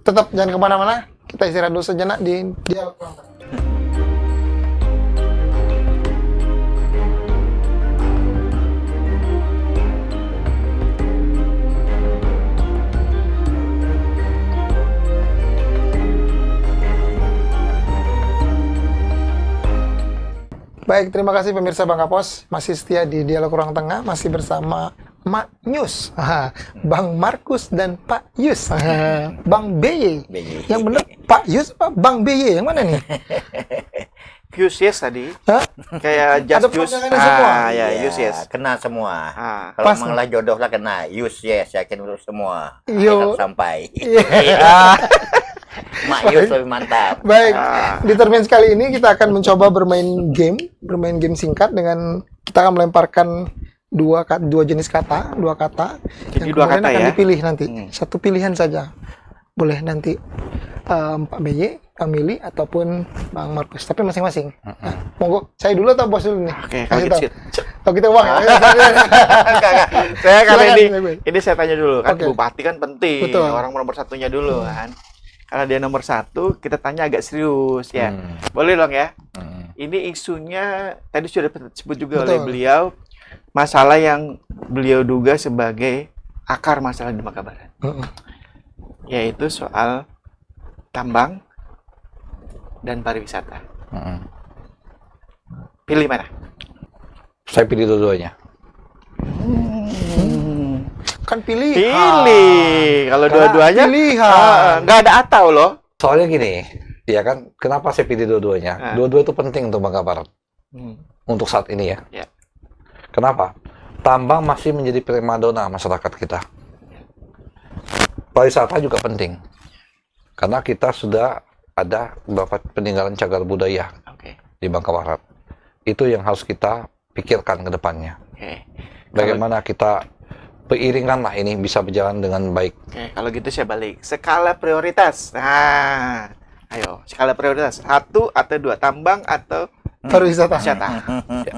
Tetap jangan kemana-mana, kita istirahat dulu sejenak di Dialog Ruang Tengah. Baik, terima kasih pemirsa Bang Kapos. Masih setia di Dialog Ruang Tengah, masih bersama Mak News, Bang Markus dan Pak Yus, Bang BY. BY. Yang benar Pak Yus apa Bang BY? Yang mana nih? Use yes tadi. Hah? Kayak Ada just use. panggilannya semua. Ya, Iya, use yes. kena semua. Ah. Kalau Pas. malah jodoh lah kena. Use yes, yakin urus semua. Yo. Sampai. Iya. Mak Yus lebih mantap. Baik, Ah. di Termins kali ini kita akan mencoba bermain game singkat dengan kita akan melemparkan dua jenis kata, 2 kata. Jadi yang 2 kemudian kata akan ya? dipilih nanti. Hmm. Satu pilihan saja. Boleh nanti Pak BY, Kang Mili, ataupun Bang Markus. Tapi masing-masing. Nah, monggo, saya dulu atau bos dulu nih? Oke, Kasih kalau gitu tahu. sih. Oh, kita uang ya? Enggak. Saya karena Silakan, ini saya tanya dulu kan Oke. bupati kan penting. Betul. Orang nomor satunya dulu kan. karena dia nomor 1, kita tanya agak serius ya. Boleh dong ya? Ini isunya tadi sudah disebut juga oleh beliau, masalah yang beliau duga sebagai akar masalah di Bangka Barat, yaitu soal tambang dan pariwisata. Pilih mana? Saya pilih dua-duanya. Kan pilih. Kalau dua-duanya nggak ada atau loh. Soalnya gini, ya kan, kenapa saya pilih dua-duanya? Dua-dua itu penting untuk Bangka Barat. Untuk saat ini ya. Kenapa? Tambang masih menjadi primadona masyarakat kita. Pariwisata juga penting. Karena kita sudah ada beberapa peninggalan cagar budaya di Bangka Barat. Itu yang harus kita pikirkan ke depannya. Bagaimana kita beriringan lah ini bisa berjalan dengan baik. Kalau gitu saya balik. Skala prioritas. Nah, ayo, skala prioritas. 1 atau 2, tambang atau pariwisata. Ya.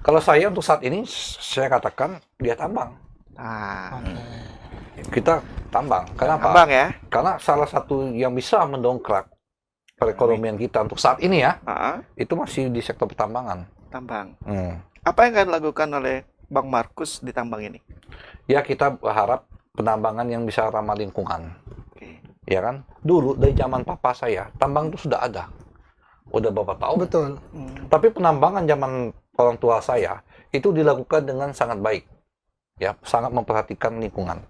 Kalau saya untuk saat ini, saya katakan dia tambang. Kita tambang. Kenapa? Tambang ya. Karena salah satu yang bisa mendongkrak perekonomian kita untuk saat ini ya, itu masih di sektor pertambangan. Tambang. Apa yang akan dilakukan oleh Bang Markus di tambang ini? Ya, kita berharap penambangan yang bisa ramah lingkungan. Ya kan? Dulu dari zaman papa saya, tambang itu sudah ada. Udah beberapa tahun. Betul. Tapi penambangan zaman orang tua saya itu dilakukan dengan sangat baik. Ya, sangat memperhatikan lingkungan.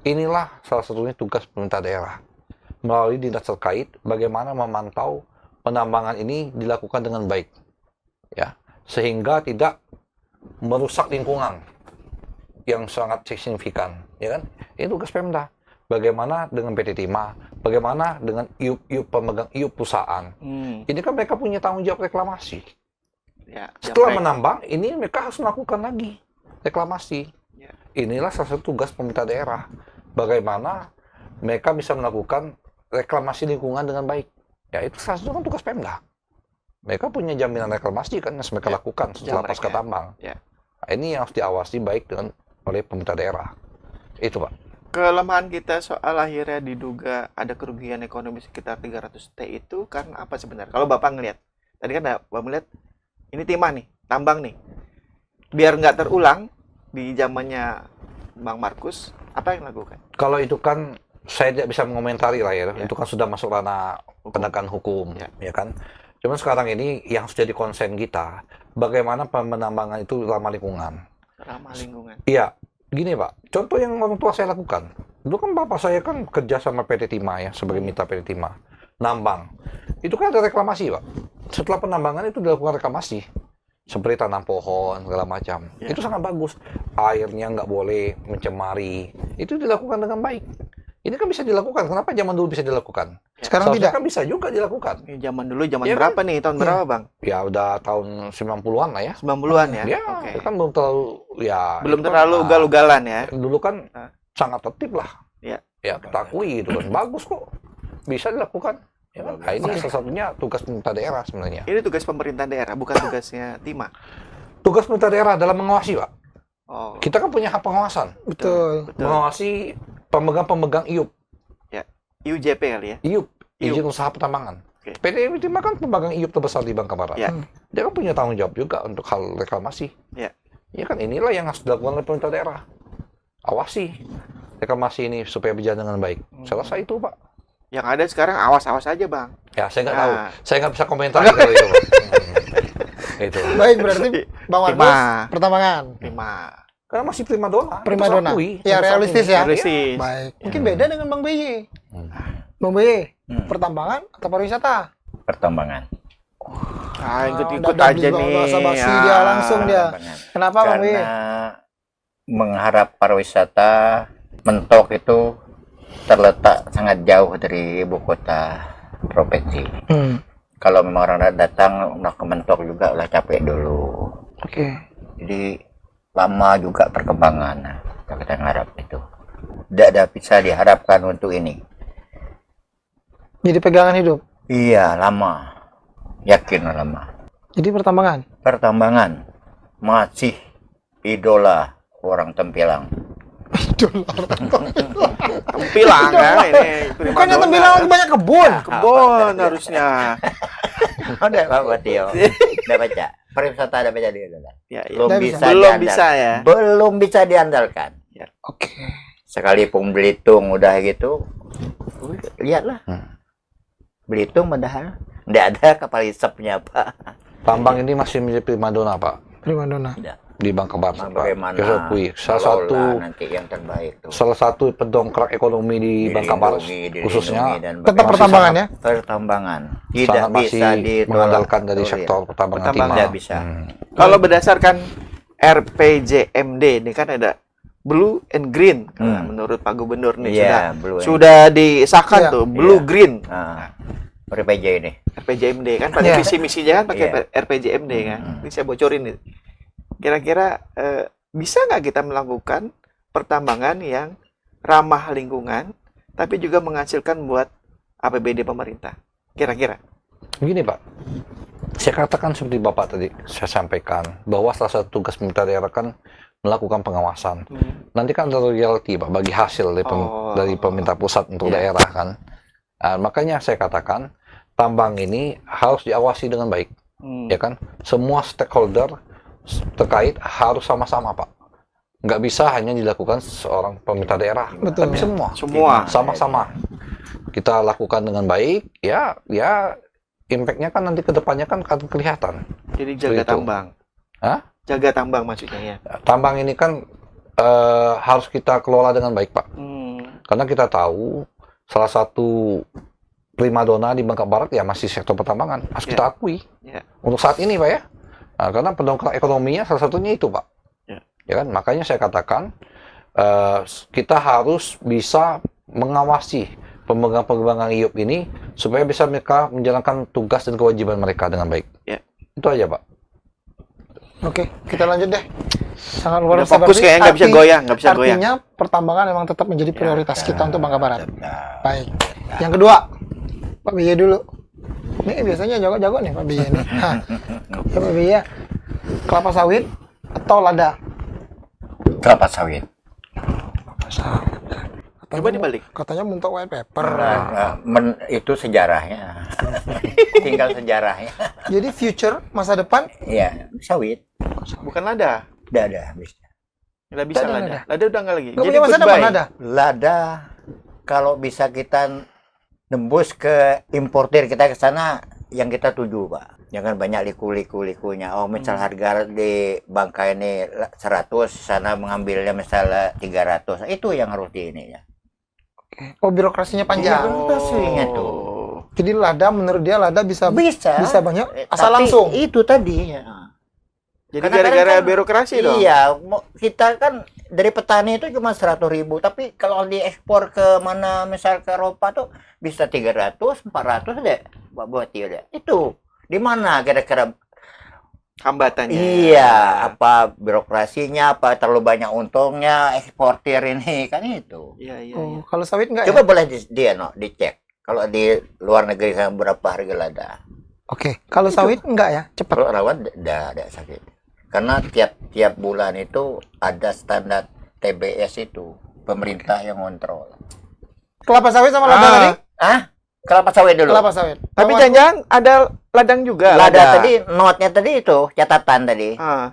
Inilah salah satunya tugas pemerintah daerah. Melalui dinas terkait, bagaimana memantau penambangan ini dilakukan dengan baik. Ya, sehingga tidak merusak lingkungan yang sangat signifikan, ya kan? Ini tugas Pemda. Bagaimana dengan PT Timah? Bagaimana dengan iup pemegang iup perusahaan? Ini kan mereka punya tanggung jawab reklamasi. Ya, setelah menambang, ini mereka harus melakukan lagi reklamasi. Ya. Inilah salah satu tugas pemerintah daerah. Bagaimana mereka bisa melakukan reklamasi lingkungan dengan baik. Ya, itu salah satu kan tugas Pemda. Mereka punya jaminan reklamasi kan yang mereka lakukan setelah pasca tambang. Nah, ini yang harus diawasi baik oleh pemerintah daerah. Itu, Pak. Kelemahan kita soal akhirnya diduga ada kerugian ekonomi sekitar 300 T itu karena apa sebenarnya? Kalau Bapak ngelihat, tadi kan Bapak melihat ini timah nih, tambang nih. Biar nggak terulang di zamannya Bang Markus, apa yang dilakukan? Kalau itu kan saya tidak bisa mengomentari lah ya. Itu kan sudah masuk ranah penegakan hukum, ya kan. Cuman sekarang ini yang sudah jadi konsen kita, bagaimana penambangan itu ramah lingkungan. Ramah lingkungan. Iya, gini Pak, contoh yang orang tua saya lakukan. Dulu kan bapak saya kan kerja sama PT Timah ya, sebagai mitra PT Timah. Nambang. Itu kan ada reklamasi Pak. Setelah penambangan itu dilakukan reklamasi. Seperti tanam pohon, segala macam. Itu sangat bagus. Airnya nggak boleh mencemari. Itu dilakukan dengan baik. Ini kan bisa dilakukan. Kenapa zaman dulu bisa dilakukan? Sekarang tidak. Kan bisa juga dilakukan. Zaman dulu, zaman berapa nih? Tahun berapa, Bang? Ya udah tahun 90-an lah ya. 90-an ya? Ya, kan belum terlalu belum terlalu ugal-ugalan ya. Dulu kan sangat tertib lah. Ya, kita akui gitu kan. Bagus kok. Bisa dilakukan. Ya, nah, ini salah satunya tugas pemerintah daerah sebenarnya. Ini tugas pemerintah daerah, bukan tugasnya Timah. Tugas pemerintah daerah adalah mengawasi, Pak. Kita kan punya hak pengawasan. Betul. Mengawasi pemegang IUP. Ya, IUJP kali ya? IUP, izin usaha pertambangan. PT Timah kan pemegang IUP terbesar di Bangka Barat. Dia kan punya tanggung jawab juga untuk hal reklamasi. Ya kan inilah yang harus dilakukan oleh pemerintah daerah. Awasi reklamasi ini supaya berjalan dengan baik. Selesai itu, Pak. Yang ada sekarang awas-awas aja, Bang. Ya, saya nggak tahu. Saya nggak bisa komentar kalau itu, Pak. Itu. Baik, berarti Bang Markus pertambangan. Karena masih primadona. Primadona. Ya, realistis ya. Realistis. Baik. Mungkin beda dengan Bang BY. Bang BY, pertambangan atau pariwisata? Pertambangan. Ikut aja nih. Bahasa basi dia langsung dia. Kenapa Bang BY? Karena mengharap pariwisata mentok itu terletak sangat jauh dari ibu kota provinsi. Kalau memang orang datang udah ke mentok juga udah capek dulu. Jadi lama juga perkembangan. Nah, kita mengharap itu tidak ada bisa diharapkan untuk ini. Jadi pegangan hidup. Iya, lama. Yakin lama. Jadi pertambangan. Pertambangan masih idola orang Tempilang. Tempilang kan ini. Bukannya Tembilang lagi banyak kebun. Kebun harusnya. Udah Pak Tio. Udah baca. Pariwisata ada baca dia udah. Ya, ya. Belum Udah bisa Belum diandalkan. bisa ya. Belum bisa diandalkan. Oke. Sekalipun Belitung udah gitu, lihatlah. Belitung padahal nggak ada kapal hisapnya Pak. Tambang ini masih menjadi primadona Pak Primadona. di Bangka Barat Pak. Bagaimana Saya akui mengelola nanti yang terbaik tuh. salah satu pendongkrak ekonomi di Bangka Barat Dilindungi khususnya dan Tetap bagaimana pertambangan ya. pertambangan tidak sangat bisa masih ditolak. mengandalkan dari Oh, iya. sektor pertambangan Pertambangan timah. Tidak bisa. Kalau berdasarkan RPJMD ini kan ada blue and green kalau menurut Pak Gubernur nih Iya, blue and- sudah disahkan Iya. tuh blue Iya. green Nah, RPJ ini. RPJMD kan pada Iya. visi misinya kan pakai Iya. RPJMD kan. Ini saya bocorin nih. Kira-kira bisa nggak kita melakukan pertambangan yang ramah lingkungan tapi juga menghasilkan buat APBD pemerintah? Kira-kira. Begini Pak, saya katakan seperti Bapak tadi, saya sampaikan bahwa salah satu tugas pemerintah daerah kan melakukan pengawasan. Nanti kan ada royalti Pak bagi hasil dari pemerintah pusat untuk Iya. daerah kan. Nah, makanya saya katakan tambang ini harus diawasi dengan baik, ya kan? Semua stakeholder terkait harus sama-sama Pak. Nggak bisa hanya dilakukan seorang pemerintah daerah, Betul. tapi semua sama-sama kita lakukan dengan baik, ya impact-nya kan nanti ke depannya kan akan kelihatan. Jadi jaga Begitu. tambang. Hah? Jaga tambang maksudnya ya. Tambang ini kan harus kita kelola dengan baik Pak, karena kita tahu salah satu primadona di Bangka Barat ya masih sektor pertambangan, harus kita akui untuk saat ini Pak ya. Nah, karena pendongkrak ekonominya salah satunya itu Pak. Ya kan, makanya saya katakan kita harus bisa mengawasi pengembangan IUP ini supaya bisa mereka menjalankan tugas dan kewajiban mereka dengan baik. Itu aja Pak. Oke, kita lanjut deh. Sangat luar Udah biasa. fokus Berarti kayaknya nggak bisa goyang, nggak bisa goyang. Artinya pertambangan memang tetap menjadi prioritas kita untuk Bangka Barat. Baik. Yang kedua, Pak BY dulu. Ini biasanya jago-jago nih Pak BY ini. Hah. Pak BY ya, kelapa sawit atau lada? Kelapa sawit. Coba dibalik. Katanya untuk white paper. Itu sejarahnya. Tinggal sejarahnya. Jadi future masa depan Iya, sawit. Bukan lada. Udah ada bisa. Nggak bisa Nggak ada, lada. nggak Lada udah nggak lagi. nggak punya masa depan ada. Lada kalau bisa kita nembus ke importir kita ke sana yang kita tuju Pak. Jangan banyak liku-likunya. Oh misal harga di Bangka ini 100, sana mengambilnya misalnya 300. Itu yang harus di ini ya. Oh birokrasinya panjang. Birokrasinya tuh. Jadi lada menurut dia lada bisa Bisa banyak asal Tapi langsung. Itu tadi ya. Jadi Kadang-kadang gara-gara kan- birokrasi dong. Iya, kita kan dari petani itu cuma 100.000, tapi kalau diekspor ke mana misal ke Eropa tuh bisa 300, 400 deh, buat dia deh. Itu di mana kira-kira? Hambatannya. Iya, apa birokrasinya, apa terlalu banyak untungnya eksportir ini kan itu. Iya, iya, iya. Oh, kalau sawit enggak Coba ya? boleh dicek. Kalau di luar negeri sana berapa harga lada? Oke. Kalau sawit enggak ya? Cepat. Kalau rawat ada sakit. Karena tiap bulan itu ada standar TBS itu, pemerintah yang kontrol. Kelapa sawit sama lada tadi? Kelapa sawit dulu. Kelapa sawit. Tapi Kalau jangan ada ladang juga. Lada tadi, notnya tadi itu, catatan tadi. Ah,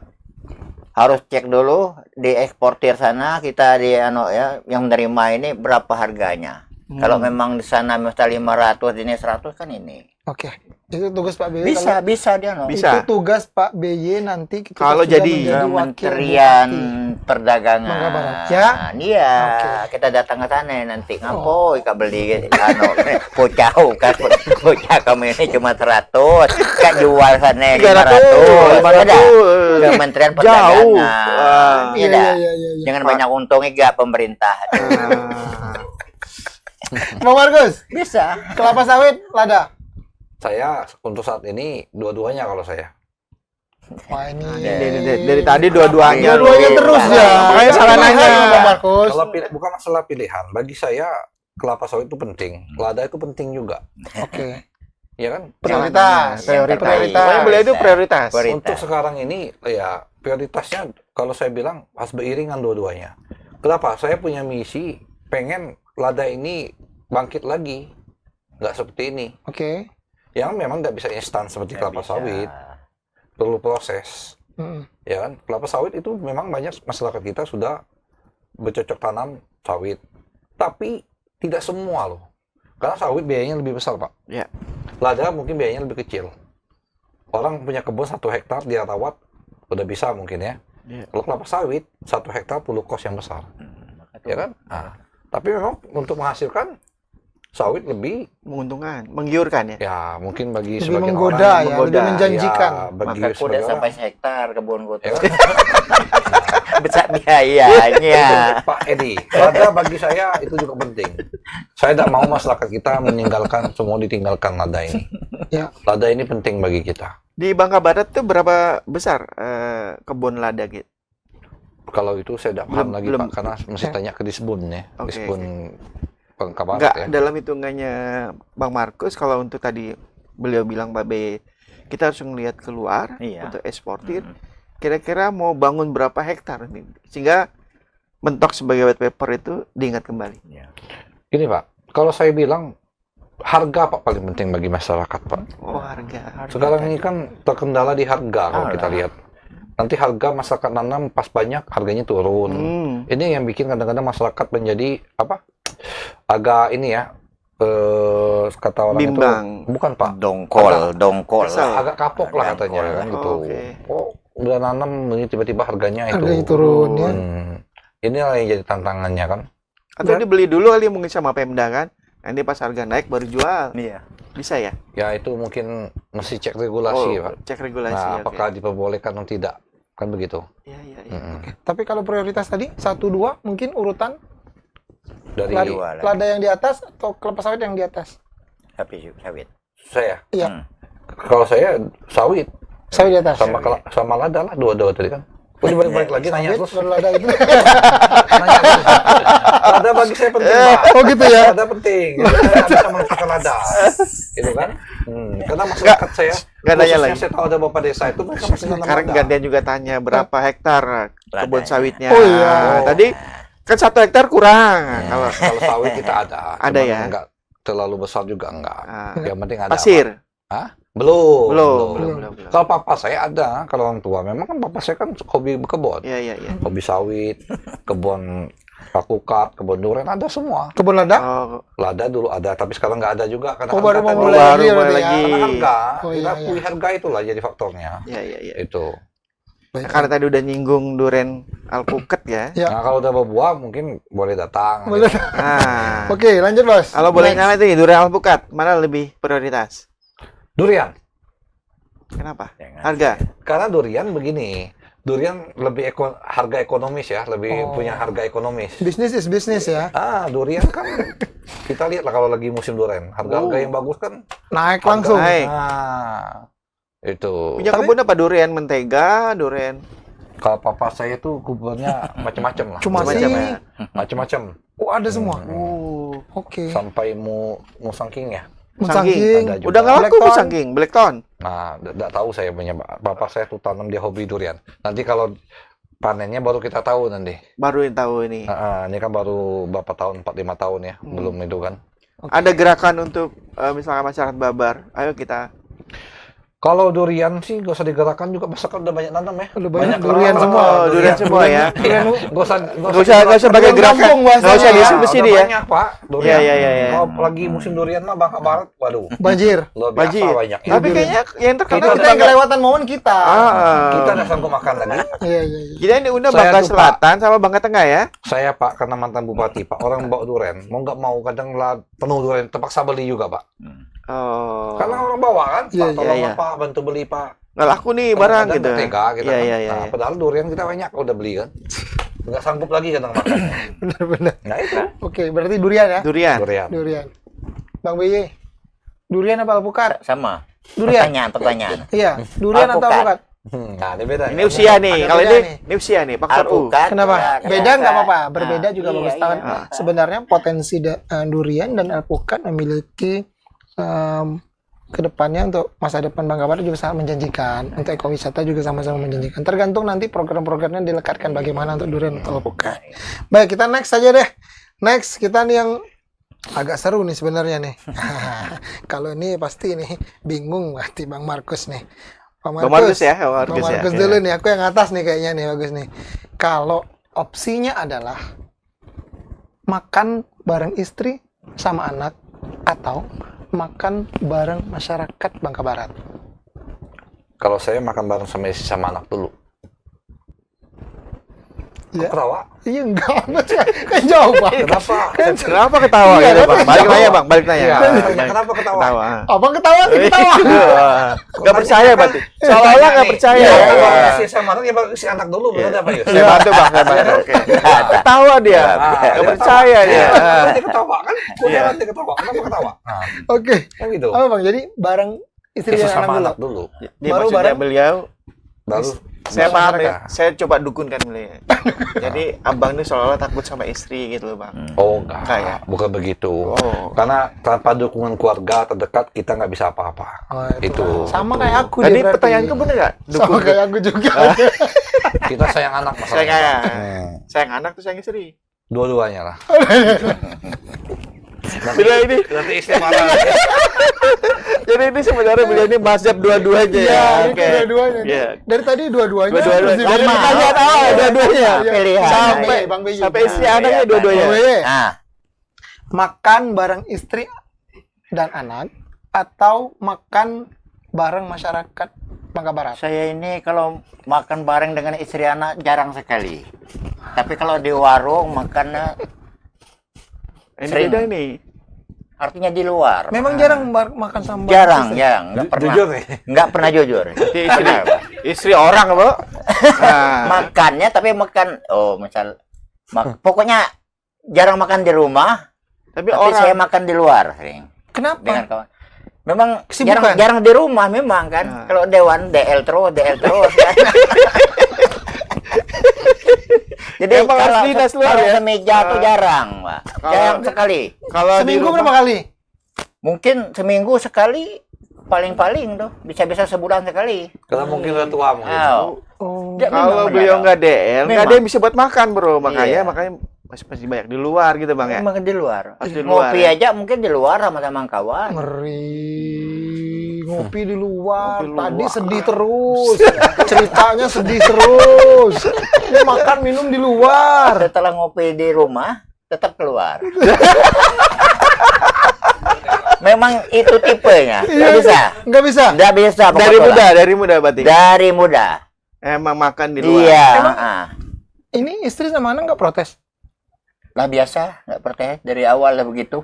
Harus cek dulu di eksportir sana, kita di yang menerima ini berapa harganya. Kalau memang di sana misalnya 500, ini 100 kan ini. Oke. Itu tugas Pak BY. Bisa dia no. Bisa. Itu tugas Pak BY nanti ketika Kalau sudah jadi menjadi wakil Kementerian bupati. Perdagangan. Bangka Barat. Ya? Iya, Oke. kita datang ke sana nanti. Ngampoi Kak beli pocau kan. Pocau kami ini cuma 100. Kak jual sana 500. 500. Ada. Kementerian Jauh. Perdagangan. Iya Iya, dah. iya, iya, iya. Jangan banyak untungnya gak pemerintah. Bang Markus, Bisa. kelapa sawit, lada. Saya untuk saat ini dua-duanya kalau saya. Wah ini dari tadi dua-duanya. dua-duanya loh. terus ya. Makanya salah nanya. Bang Markus. Kalau bukan masalah pilihan, bagi saya kelapa sawit itu penting, lada itu penting juga, Oke. ya kan? Prioritas. Prioritas. Pokoknya beliau itu prioritas. Prioritas. Untuk sekarang ini, ya prioritasnya kalau saya bilang harus beriringan dua-duanya. Kenapa? Saya punya misi, pengen lada ini bangkit lagi. Nggak seperti ini. Oke. Yang memang nggak bisa instan seperti Nggak kelapa bisa. sawit. Perlu proses. Ya kan? Kelapa sawit itu memang banyak masyarakat kita sudah bercocok tanam sawit. Tapi tidak semua loh. Karena sawit biayanya lebih besar, Pak. Ya. Lada mungkin biayanya lebih kecil. Orang punya kebun 1 hektar, dia rawat, udah bisa mungkin ya. Ya. Kalau kelapa sawit, 1 hektar perlu kos yang besar. Ya kan? Nah, tapi memang untuk menghasilkan sawit lebih, Menguntungkan, menggiurkan ya. ya mungkin bagi Lebih sebagian menggoda orang, ya, menggoda. lebih menjanjikan. ya, bagi Maka kuda sebagian sampai orang, sehektar kebunku ya tuh. kan? Besar biayanya. Pak Edi, lada bagi saya itu juga penting. Saya tidak mau masyarakat kita meninggalkan, semua ditinggalkan lada ini. Ya. Lada ini penting bagi kita. Di Bangka Barat tuh berapa besar kebun lada gitu? Kalau itu saya tidak paham lagi Belum. Pak, karena mesti tanya ke Disbun ya. Oke, Disbun Bangka Barat Enggak, ya. dalam hitungannya Bang Markus, kalau untuk tadi beliau bilang Pak B, kita harus ngelihat keluar Iya. untuk eksportir. Kira-kira mau bangun berapa hektar nih? Sehingga mentok sebagai white paper itu diingat kembali. Gini Pak, kalau saya bilang harga Pak paling penting bagi masyarakat Pak. Oh, harga. Sekarang ini kan terkendala di harga kalau kita Alah. lihat. Nanti harga masyarakat nanam pas banyak harganya turun. Ini yang bikin kadang-kadang masyarakat menjadi apa? Agak ini ya, kata orang Bimbang. itu bukan Pak. Dongkol. Kesel. Agak kapok lah katanya Dongkol. kan gitu. Oke. Oh, udah nanam ini tiba-tiba harganya itu. Harganya turun ya. Inilah yang jadi tantangannya kan. Atau dibeli dulu kali mungkin sama Pemda kan? Nanti pas harga naik baru jual. Iya. Bisa ya? Ya itu mungkin mesti cek regulasi Pak. Cek regulasi. Nah, oke. apakah diperbolehkan atau tidak? Kan begitu. Ya, ya, ya. Mm-mm. Tapi kalau prioritas tadi 1, 2 mungkin urutan Dari Dua lagi. lada yang di atas atau kelapa sawit yang di atas? Sawit. saya, Iya, kalau saya sawit sawit di atas. sama lada lah dua-dua tadi kan. Udah balik lagi nanya Sawit terus. baru lada itu. Nanya terus. Lada bagi saya penting Pak. Oh gitu ya. Lada penting. Jadi saya nggak bisa melupakan lada. Gitu kan? Karena masyarakat saya, nggak nanya khususnya lagi. saya tahu ada bapak desa itu mereka masih nanam Sekarang lada. gantian juga tanya berapa hektar kebun Ladanya. sawitnya. Oh, iya. Tadi kan 1 hektar kurang. Kalau Kalau sawit kita ada. Ada cuman ya? Nggak terlalu besar juga enggak. Yang penting ada. pasir. Hah? Belum. Belum. Kalau papa saya ada, kalau orang tua memang kan papa saya kan hobi berkebun. Iya, iya, iya. Hobi sawit, kebun alpukat, kebun durian ada semua. Kebun lada? Oh, Lada dulu ada, tapi sekarang nggak ada juga karena Oh, baru mau tadi. mulai baru lagi mulai berarti ya. lagi. Karena harga, Oh, kita iya, akui harga itulah jadi faktornya. iya, iya, iya. Itu. Nah, karena tadi udah nyinggung duren alpukat ya. Ya. Nah kalau udah berbuah mungkin boleh datang. Boleh. Nah, Oke, lanjut Bos. kalau boleh Next. nyala itu duren alpukat, mana lebih prioritas? Durian. Kenapa? Jangan. Harga. Karena durian begini, durian lebih harga ekonomis ya, lebih Oh. punya harga ekonomis. Bisnis is bisnis ya. Durian kan kita lihat lah kalau lagi musim durian, harga-harga yang bagus kan. Naik harga- langsung. Naik. Itu. Punya Tapi kebun apa durian mentega, durian kalau papa saya itu kebunnya macam-macam lah. Cuma macam-macam sih. ya. Macam-macam. Oh, ada semua. Oke. Sampai musangking ya. Musangking. Ada juga. Udah nggak laku Blackthorn. musangking, blackthorn. Nah, tidak tahu saya punya bapak saya tuh tanam dia hobi durian. Nanti kalau panennya baru kita tahu nanti. Baru yang tahu ini. Ini kan baru berapa tahun, 4-5 tahun ya, belum itu kan. Ada gerakan untuk misalkan masyarakat Babar. Ayo kita. Kalau durian sih gak usah digerakkan juga, masyarakat udah banyak nanam ya. Udah banyak orang durian nanam. semua. Oh, durian semua ya. Iya, gak usah Nggak usah pakai Durian gerakan. kampung bahasanya. Nggak usah Iya, di sini udah ya. banyak Pak, durian. Iya, iya, iya, iya. Kalau lagi musim durian mah Bangka Barat, waduh, Banjir. luar Baji. biasa banyak. Tapi kayaknya yang Karena terkenal kita yang kelewatan momen kita. Kita nggak sanggup makan lagi. Iya, iya, iya. Kita yang diundang Saya Bangka tuh, Pak. Selatan sama Bangka Tengah ya. Saya Pak, karena mantan bupati Pak, orang bawa durian, mau nggak mau kadang lah penuh durian, terpaksa beli juga Pak. Oh. Karena orang bawa kan, Iya, Pak, tolong iya, lah, Pak, bantu beli Pak. nggak laku nih barang Kadang gitu. nggak tega kita Iya, kan. iya, iya. Nah, padahal durian kita banyak udah beli kan. Nggak sanggup lagi kadang makan. Benar-benar. Nah itu, Oke, berarti durian ya? Durian. durian. Durian. Bang BY. Durian apa alpukat? Sama. Durian. Pertanyaan. Iya, durian atau Alpukat. alpukat? Nah ini beda. Ini usia nih. Ada Kalau beda ini nih. ini usia nih, faktor U. Alpukat. Kenapa? ya, Beda nggak apa-apa, berbeda juga iya, bagus. iya. Sebenarnya potensi durian dan alpukat memiliki kedepannya untuk masa depan Bangka Barat juga sangat menjanjikan. Untuk ekowisata juga sama-sama menjanjikan. Tergantung nanti program-programnya dilekatkan bagaimana untuk Durian Utara. Baik, kita next saja deh. Next, kita nih yang agak seru nih sebenarnya nih. Kalau ini pasti nih bingung pasti Bang Markus nih. Bang Markus ya, Bang Markus dulu nih. Aku yang atas nih kayaknya nih, bagus nih. Kalau opsinya adalah makan bareng istri sama anak atau makan bareng masyarakat Bangka Barat. Kalau saya makan bareng sama istri sama anak dulu. Ya. Ketawa? Iya enggak, kan jauh Bang. Kenapa? Kenapa ketawa Iya, gitu, kan? Bang? Balik nanya, Bang. Balik nanya. Iya, Balik. kenapa ketawa? Ketawa. Abang ketawa sih ketawa. Gak percaya berarti. Seolah-olah gak percaya. Iya, Iya. kalau istri sama anak, ya si anak dulu, benar apa ya? Saya bantu, Bang. Saya bantu. Oke. Ketawa dia. Gak percaya dia. Nanti ketawa kan? Udah nanti ketawa. Kenapa ketawa? Nah, Oke. kan gitu. Apa Bang? Jadi bareng istri Istri dan sama anak anak dulu. dulu. Dia Baru maksudnya bareng. beliau, Baru saya paham mereka. ya. Saya coba dukunkan beliau. Jadi abang ini seolah-olah takut sama istri gitu loh, Bang. Oh enggak, Kayak. bukan begitu. Oh. Karena tanpa dukungan keluarga terdekat kita nggak bisa apa-apa. Oh, Itu. sama Itu. kayak aku Tadi dia berarti. pertanyaanku bener gak? Sama kayak aku juga. Kita sayang anak Sayang masalahnya. anak. Hmm. Sayang anak tuh sayang istri. Dua-duanya lah. Bila ini, Nanti istri marah. jadi ini sebenarnya beliau ini mazhab dua-duanya ya. Iya, Oke. dua-duanya. Iya. Dari tadi dua-duanya. Dua-duanya. terus Dari juga- pertanyaan awal dua-duanya. Pilihan. Sampai Bang Beyi. sampai istri anaknya Iya, dua-duanya. Bang Beyi. Nah, Makan bareng istri dan anak atau makan bareng masyarakat Bangka Barat. saya ini kalau makan bareng dengan istri anak jarang sekali. Tapi kalau di warung makannya Ini Sering. beda ini. artinya di luar. Memang jarang makan sama Jarang, istri? jarang, nggak pernah. Jujur nih. Nggak pernah jujur. Jadi istri orang, Bu. Nah, Makannya tapi makan, misal, pokoknya jarang makan di rumah, tapi tapi saya orang makan di luar sering dengan Kenapa? kawan. Memang Kesibukan? jarang di rumah memang kan. Nah. Kalau dewan DL terus kan. Jadi Emang harus dinas luar kalau ya? semeja tuh jarang, Pak. Jarang sekali. kalau di Seminggu rumah berapa kali? Mungkin seminggu sekali, paling-paling tuh bisa-bisa sebulan sekali. Karena mungkin udah tua mungkin. Oh. Ya, kalau memang beliau benar. nggak DL, nggak Memang. ada yang bisa buat makan, Bro. Makanya Iya. masih banyak di luar gitu, Bang ya. Memang di luar. Pas di luar, Ngopi ya. aja mungkin di luar sama teman kawan. Ngeri. Ngopi di luar. Ngopi di Tadi luar. sedih terus. Ceritanya sedih terus. Ini makan minum di luar. Setelah ngopi di rumah, tetap keluar. Memang itu tipenya. Nggak bisa. Nggak bisa. Nggak bisa. Dari pokoknya. muda berarti. Dari muda. Emang makan di luar. Iya. Emang- ah. Ini istri sama anak nggak protes? Lah biasa, nggak percaya. Dari awal lah begitu.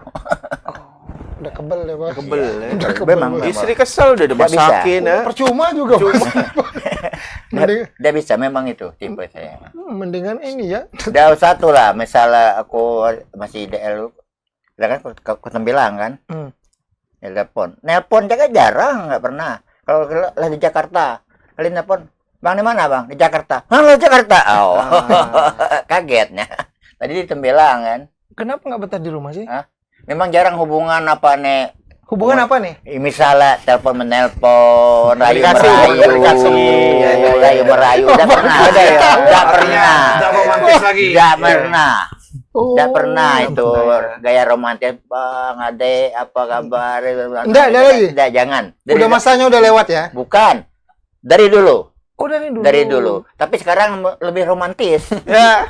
Udah kebel ya, Bang. Kebel ya. Udah kebel. Memang. Istri kesel udah Nggak bisa. dimasakin ya. Percuma juga, Bang. Mending, Nggak bisa, memang itu tipe saya. mendingan ini ya. Udah satu lah, misalnya aku masih DL, udah kan aku bilang kan, Hmm. ya nelpon jaga jarang, nggak pernah. Kalau lah di Jakarta, kali nelpon, bang di mana bang? Di Jakarta. Halo Jakarta. Oh, kagetnya. Tadi di Tembelang kan. Kenapa nggak betah di rumah sih? Memang jarang hubungan apa nih? Hubungan apa nih? Misalnya telepon menelpon, rayu merayu, komunikasi. rayu merayu, tidak pernah ada ya, tidak pernah, Udah romantis lagi. tidak pernah. Oh. Tidak pernah itu gaya romantis bang ade apa kabar Nggak ada lagi? Nggak, jangan Udah masanya udah lewat ya? bukan dari dulu Oh, dari dulu. dari dulu tapi sekarang lebih romantis Ya.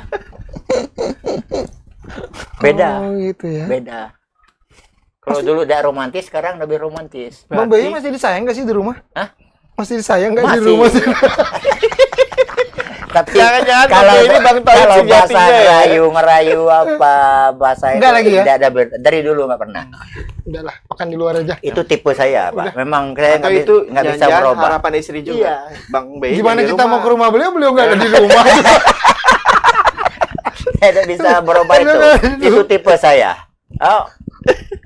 beda Oh, gitu ya. beda kalau dulu tidak romantis sekarang lebih romantis Bang Bayi masih disayang nggak sih di rumah? Hah? Masih disayang nggak di Masih. rumah sih? tapi Jangan-jangan kalau Bang Bayi ini Bang tahu kalau bahasa sejatinya ya. ngerayu apa bahasa Nggak itu lagi ya? tidak ada dari dulu nggak pernah Udahlah, makan di luar aja. itu tipe saya pak memang saya Atau nggak itu nggak bisa jangan-jangan berubah harapan istri juga. Iya. Bang Bey. Gimana di kita rumah. mau ke rumah beliau, beliau nggak ada di rumah. tidak bisa berubah itu tipe saya. Oh,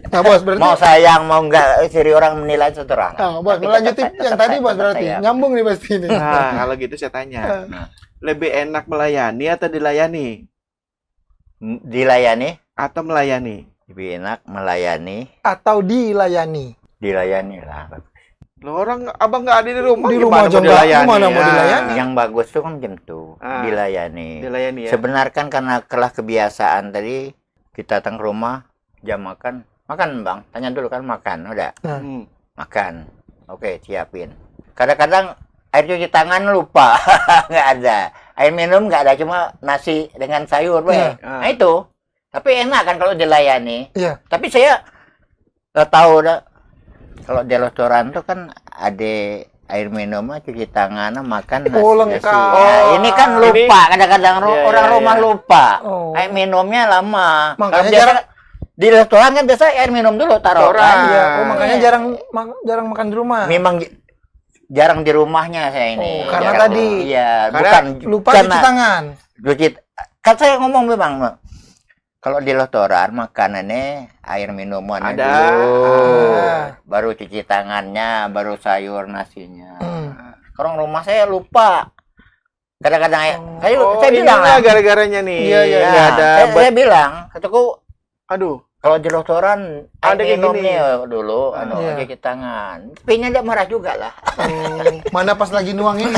Nah, Bos, berarti mau sayang mau enggak istri orang menilai seterang. Nah, Bos, melanjutin yang tadi, Bos, berarti. Nyambung nih pasti ini. Nah, kalau gitu saya tanya. Lebih enak melayani atau dilayani? Dilayani Atau melayani? lebih enak melayani Atau dilayani. dilayani lah. Lo orang abang nggak ada di rumah, Di gimana rumah aja mau nggak, dilayani? gimana mau Ah, dilayani? Yang bagus tuh kan jam tuh dilayani. Dilayani ya. Sebenarnya kan karena kelah kebiasaan tadi kita datang ke rumah jam makan bang, tanya dulu kan makan udah Hmm. makan, oke siapin. Kadang-kadang air cuci tangan lupa nggak ada, air minum nggak ada, cuma nasi dengan sayur Iya. Nah itu, tapi enak kan kalau dilayani. Iya. Tapi saya nggak tahu dah. Kalau di restoran tuh kan ada air minumnya, cuci tangan, makan, Oh, nasi. lengkap. Nah, ini kan lupa, kadang-kadang Iya, orang iya, rumah iya. lupa. Oh. Air minumnya lama. Makanya Kalau biasa di restoran kan biasa air minum dulu taruh. Restoran. Kan? Iya. Oh, makanya jarang makan di rumah. Memang jarang di rumahnya saya ini. Oh, karena Jarang. tadi. Iya, Karena bukan Lupa karena cuci tangan. cuci. Kan saya ngomong memang kalau di restoran makanannya air minuman Ada. dulu, Ah. baru cuci tangannya, baru sayur nasinya. Hmm. Kalau rumah saya lupa. Kadang-kadang saya Oh, bilang inilah lah. gara-garanya nih. Iya, iya, Nggak Ya, ada. saya bilang, kataku Aduh. kalau di restoran Ada air kayak minumnya dulu, Iya. cuci tangan. Tapi dia marah juga lah. Oh, mana pas lagi nuangin?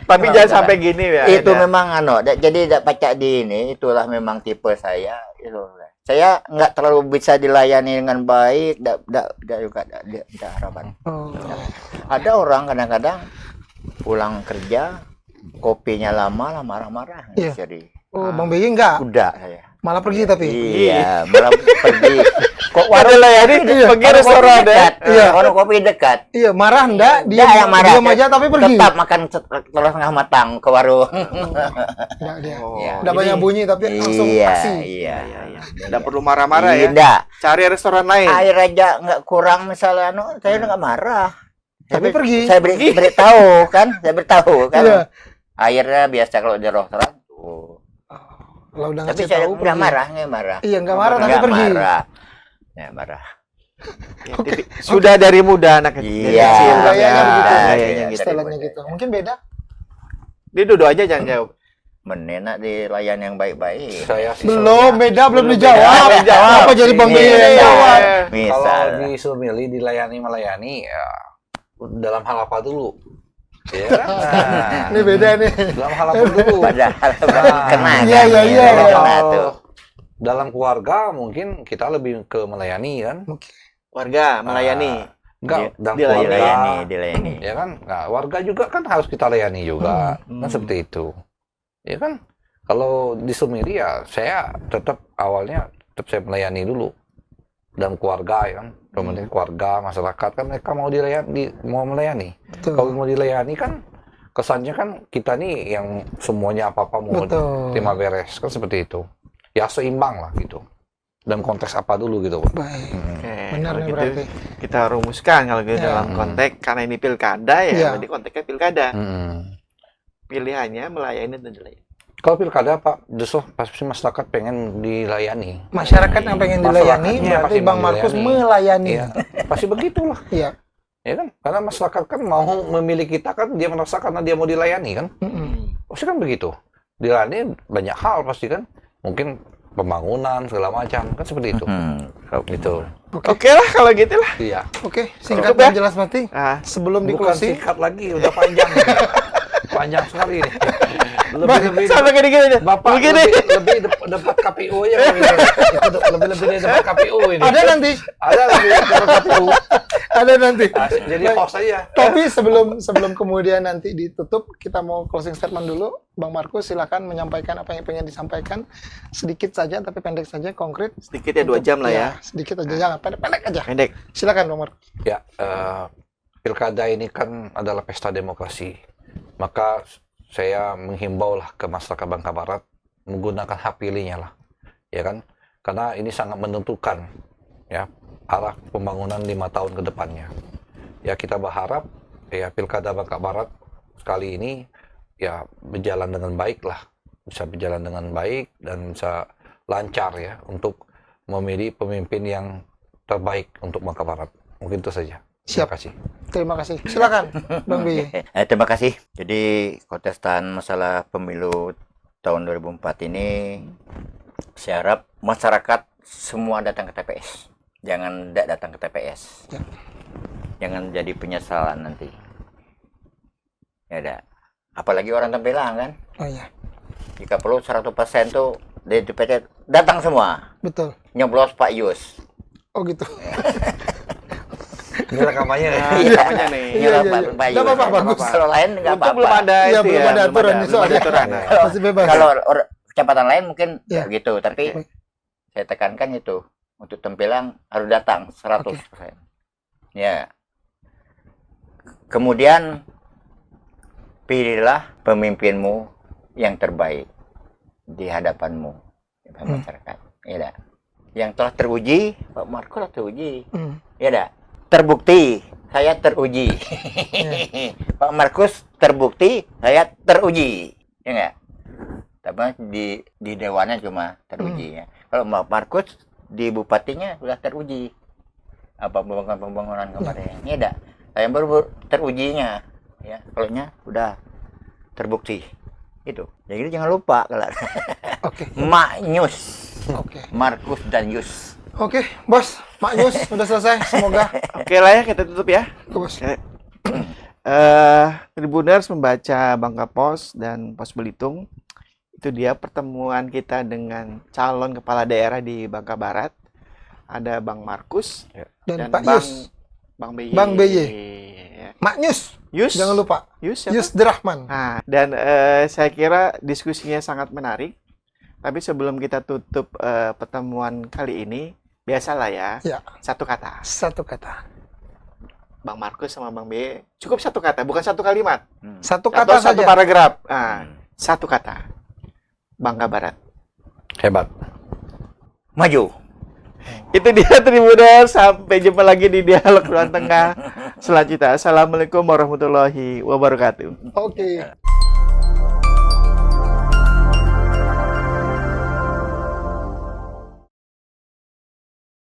Tapi Nggak, jangan nggak. sampai gini ya. Itu Eda. memang jadi tidak pacak di ini, itulah memang tipe saya. Saya nggak terlalu bisa dilayani dengan baik, juga tidak harapan. Oh. Ada orang kadang-kadang pulang kerja, kopinya lama lah, marah-marah. Iya. Jadi Oh, Bang BY enggak? udah saya. Malah pergi tapi. Iya, malah pergi. Kok Ada layani pergi restoran deh. Iya, warung kopi dekat. Iya, marah enggak? Dia yang marah. Diam aja tapi pergi. Tetap makan telur setengah matang ke warung. Enggak dia. Oh, Iya. Udah banyak bunyi tapi langsung Iya, aksi. iya. Nggak perlu marah-marah ya. Tidak. Cari restoran lain. Air aja nggak kurang misalnya, saya udah nggak marah. Tapi pergi. Saya beritahu kan, kan. Iya. Airnya biasa kalau di restoran. Tuh. Kalau udah Tapi ngasih saya tahu udah pergi. marah, nggak marah. Iya, enggak marah tapi Nggak pergi. marah. Nggak marah. Ya, sudah dari muda anak kecil. Iya. Dari kecil, Gayanya ya. begitu. Gayanya gitu. Istilahnya gitu. Mungkin beda. Dia duduk aja jangan jawab. Menenak dilayan yang baik-baik. Saya sih Belum, beda belum Belum dijawab. beda, dijawab. Apa jadi Bang BY yang Iya. jawab? Misal. kalau di Sumili dilayani ya dalam hal apa dulu? Ya, nah, Ini beda nih. dalam hal apa dulu? Padahal kena kan? Iya, iya, iya. Kena tuh. Dalam keluarga mungkin kita lebih ke melayani kan? Warga melayani. Enggak, dalam Dilayani. ya kan? Nah, warga juga kan harus kita layani juga, kan seperti itu. Ya kan? Kalau di Sumili ya saya tetap awalnya saya melayani dulu dalam keluarga ya kan, kemudian keluarga masyarakat kan mereka mau mau melayani. Betul. Kalau mau dilayani kan kesannya kan kita nih yang semuanya apa-apa mau Betul. terima beres kan seperti itu. Ya seimbang lah gitu. Dalam konteks apa dulu gitu. Baik. Oke, Benar kalau nih gitu berarti. kita rumuskan kalau gitu Ya. dalam konteks karena ini pilkada ya, Iya. berarti konteksnya pilkada. Mm-mm. Pilihannya melayani dan dilayani. Kalau pilkada Pak, justru pasti masyarakat pengen dilayani. Masyarakat yang pengen dilayani, Masyarakatnya berarti pasti Bang mau Markus dilayani. melayani. Iya, pasti begitulah. Iya. Ya kan? Karena masyarakat kan mau memilih kita kan dia merasa karena dia mau dilayani kan. Mm-mm. Pasti kan begitu. Dilayani banyak hal pasti kan. Mungkin pembangunan segala macam kan seperti itu. Gitu. Oke lah kalau gitu lah. Iya. Oke, singkat Cukup ya? dan jelas mati. Ah, Sebelum di Bukan closing, singkat lagi, udah panjang. Panjang sekali nih. sampai gini-gini aja. Bapak Begini. lebih depan KPU aja gitu. Lebih dari depan KPU ini. ada nanti, Ada lebih depan KPU. ada nanti. Jadi host aja. Tapi sebelum kemudian nanti ditutup, kita mau closing statement dulu. Bang Markus silakan menyampaikan apa yang pengen disampaikan. Sedikit saja, tapi pendek saja, konkret. Sedikit ya 2 jam lah ya. Sedikit aja, jangan pendek-pendek aja. Pendek. Silakan Bang Markus. Ya, pilkada ini kan adalah pesta demokrasi. Maka saya menghimbau lah ke masyarakat Bangka Barat menggunakan hak pilihnya lah, ya kan? Karena ini sangat menentukan ya arah pembangunan 5 tahun ke depannya. Ya kita berharap ya pilkada Bangka Barat kali ini ya berjalan dengan baik lah, bisa berjalan dengan baik dan bisa lancar ya untuk memilih pemimpin yang terbaik untuk Bangka Barat. Mungkin itu saja. Siap. Terima kasih. Terima kasih. Silakan Bang BY. Terima kasih. Jadi kontestan masalah pemilu tahun 2004 ini, saya harap masyarakat semua datang ke TPS. Jangan tidak datang ke TPS. Ya. Jangan jadi penyesalan nanti. Ya ada. Apalagi orang Tempelang kan. Oh iya, Jika perlu 100% tuh di TPS datang semua. betul. Nyoblos Pak Yus. Oh gitu. Ini rekamannya nih. Iya, namanya nih. Nyoblos Iya, Pak iya. Pak Nggak Yus. apa-apa, bagus. Kalau lain nggak Untung apa-apa. belum ada Iya, itu belum ya. ada aturan belum soalnya. ada aturan. Masih bebas. Kalau kecamatan lain mungkin Iya. begitu, tapi saya tekankan itu untuk Tempelang harus datang 100%. Ya. Kemudian pilihlah pemimpinmu yang terbaik di hadapanmu masyarakat. Ya dah. Yang telah teruji, Pak Marco telah teruji. Ya dah. Terbukti, saya teruji. Pak Markus terbukti, saya teruji. Ya enggak? Tapi di dewannya cuma teruji ya. Kalau Pak Markus di bupatinya sudah teruji. Apa pembangunan kemarin. Ya dah. Saya baru terujinya. Ya, kalau nya sudah terbukti. Itu. Jadi jangan lupa kalau Oke. Maknyus. Oke. Markus dan Yus. Oke, Bos. Mak Yus udah selesai. Semoga. Oke lah ya, kita tutup ya. Bos. Tribuners membaca Bangka Pos dan Pos Belitung. Itu dia pertemuan kita dengan calon kepala daerah di Bangka Barat. Ada Bang Markus Dan Pak Bang Yus. Bang BY. Bang BY. Ya. Mak Yus. Yus. Jangan lupa. Yus siapa? Yus Derahman. Nah, dan saya kira diskusinya sangat menarik. Tapi sebelum kita tutup pertemuan kali ini, biasalah ya, Ya. satu kata. Satu kata. Bang Markus sama Bang B, cukup satu kata, bukan satu kalimat. Satu Atau kata satu saja. paragraf. Nah, satu kata. Bangka Barat. Hebat. Maju. Itu dia Tribuners. Sampai jumpa lagi di Dialog Ruang Tengah selanjutnya. Assalamualaikum warahmatullahi wabarakatuh. Oke.